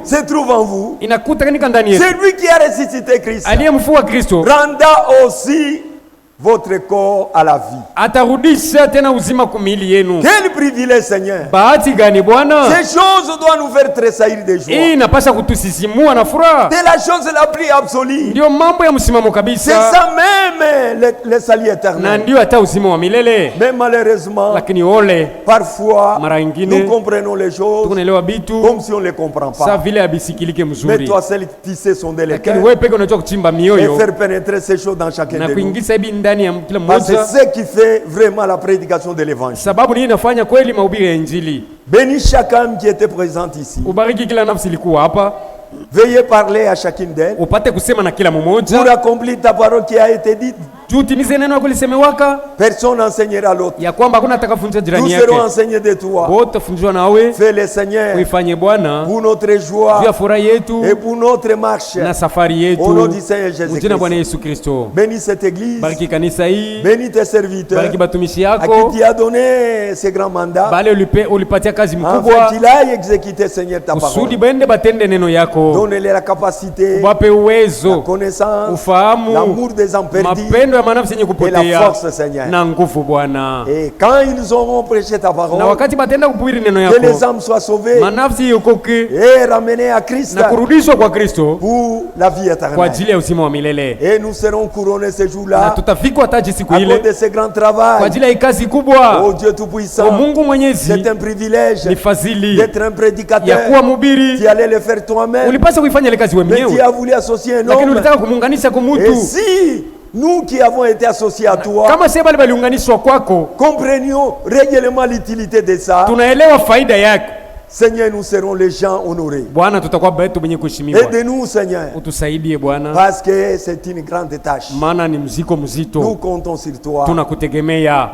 se trouve en vous, celui qui a ressuscité Christ rendra aussi votre corps à la vie. Quel privilège, Seigneur. Ces choses doivent nous faire tressaillir de joie. C'est la chose la plus absolue. C'est ça même le salut éternel. Mais malheureusement, parfois, nous comprenons les choses comme si on ne les comprend pas. Mais toi seul, tu sais sonder les cœurs et faire pénétrer ces choses dans chacun de nous. Parce que c'est ce qui fait vraiment la prédication de l'évangile. Bénis chaque âme qui était présente ici. Veuillez parler à chacune d'elles pour accomplir ta parole qui a été dite. Personne n'enseignera l'autre. Nous serons enseignés de toi. Fais le Seigneur pour notre joie et pour notre marche. Au nom du Seigneur Jésus-Christ. Bénis cette église. Bénis tes serviteurs à qui tu as donné ce grand mandat. Afin qu'il aille exécuter, Seigneur, ta parole. Donne-les la capacité, la connaissance, l'amour des hommes perdus et la force, Seigneur. Et quand ils auront prêché ta parole, que les âmes soient sauvées et ramenées à Christ pour la vie éternelle. Et nous serons couronnés ce jour-là à cause de ce grand travail. Oh Dieu Tout-Puissant, c'est un privilège d'être un prédicateur. Tu allais le faire toi-même, mais tu as voulu associer un homme. Et si nous qui avons été associés à toi comprenions réellement l'utilité de ça, Seigneur, nous serons les gens honorés. Aide-nous, Seigneur, parce que c'est une grande tâche. Nous comptons sur toi.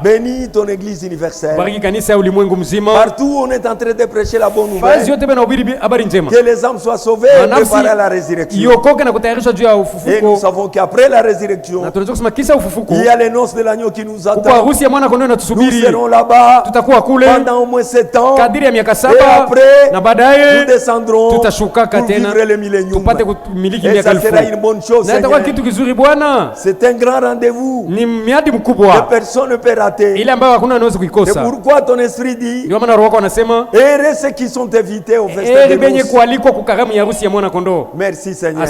Bénis ton église universelle. Partout où on est en train de prêcher la bonne nouvelle, que les âmes soient sauvées et préparées à la résurrection. Et nous savons qu'après la résurrection, il y a les noces de l'agneau qui nous attendent. Nous serons là-bas pendant au moins 7 ans. Et après, nous descendrons pour vivre le millénium. Et ça sera une bonne chose, Seigneur. C'est un grand rendez-vous que personne ne peut rater. C'est pourquoi ton esprit dit: heureux ceux qui sont invités au festin de noces. Merci, Seigneur.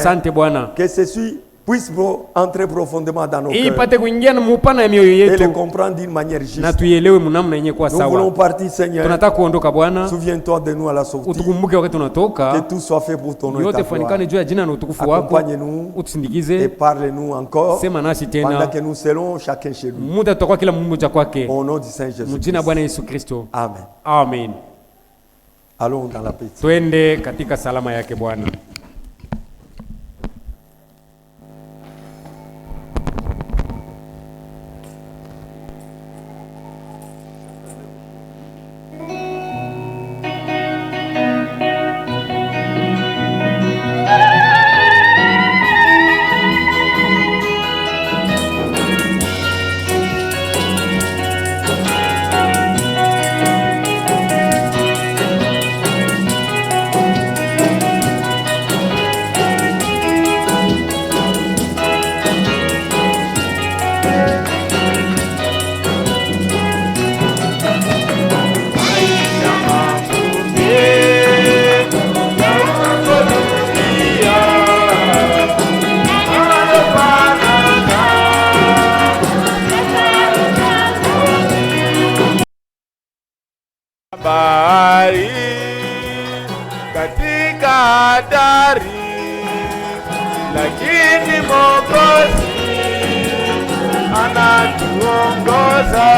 Que ce soit puisse entrer profondément dans nos cœurs
ipate kuingia mupana ya mioyo
et
yetu
le comprendre d'une manière juste.
na tuielewe mnamna yenye kwa
Nous voulons
sawa.
partir, Seigneur.
Tunataka kuondoka Bwana,
Souviens-toi de nous à la sortie.
utukumbuke wakati tunatoka,
Que tout soit fait pour ton nom et ta
yote
gloire.
fanikane juu ya jina na utukufu wako.
Accompagne-nous et
Utusindikize,
parle-nous encore
sema nasi
pendant
tena,
que nous serons chacun chez nous.
muda tutakuwa kila mmoja kwake,
Au nom du Saint Jésus.
mjina Bwana Yesu Kristo,
Amen.
amen.
Allons dans la paix.
Twende katika salama yake Bwana.
Bahari katika hatari, lakini Mwokozi anatuongoza.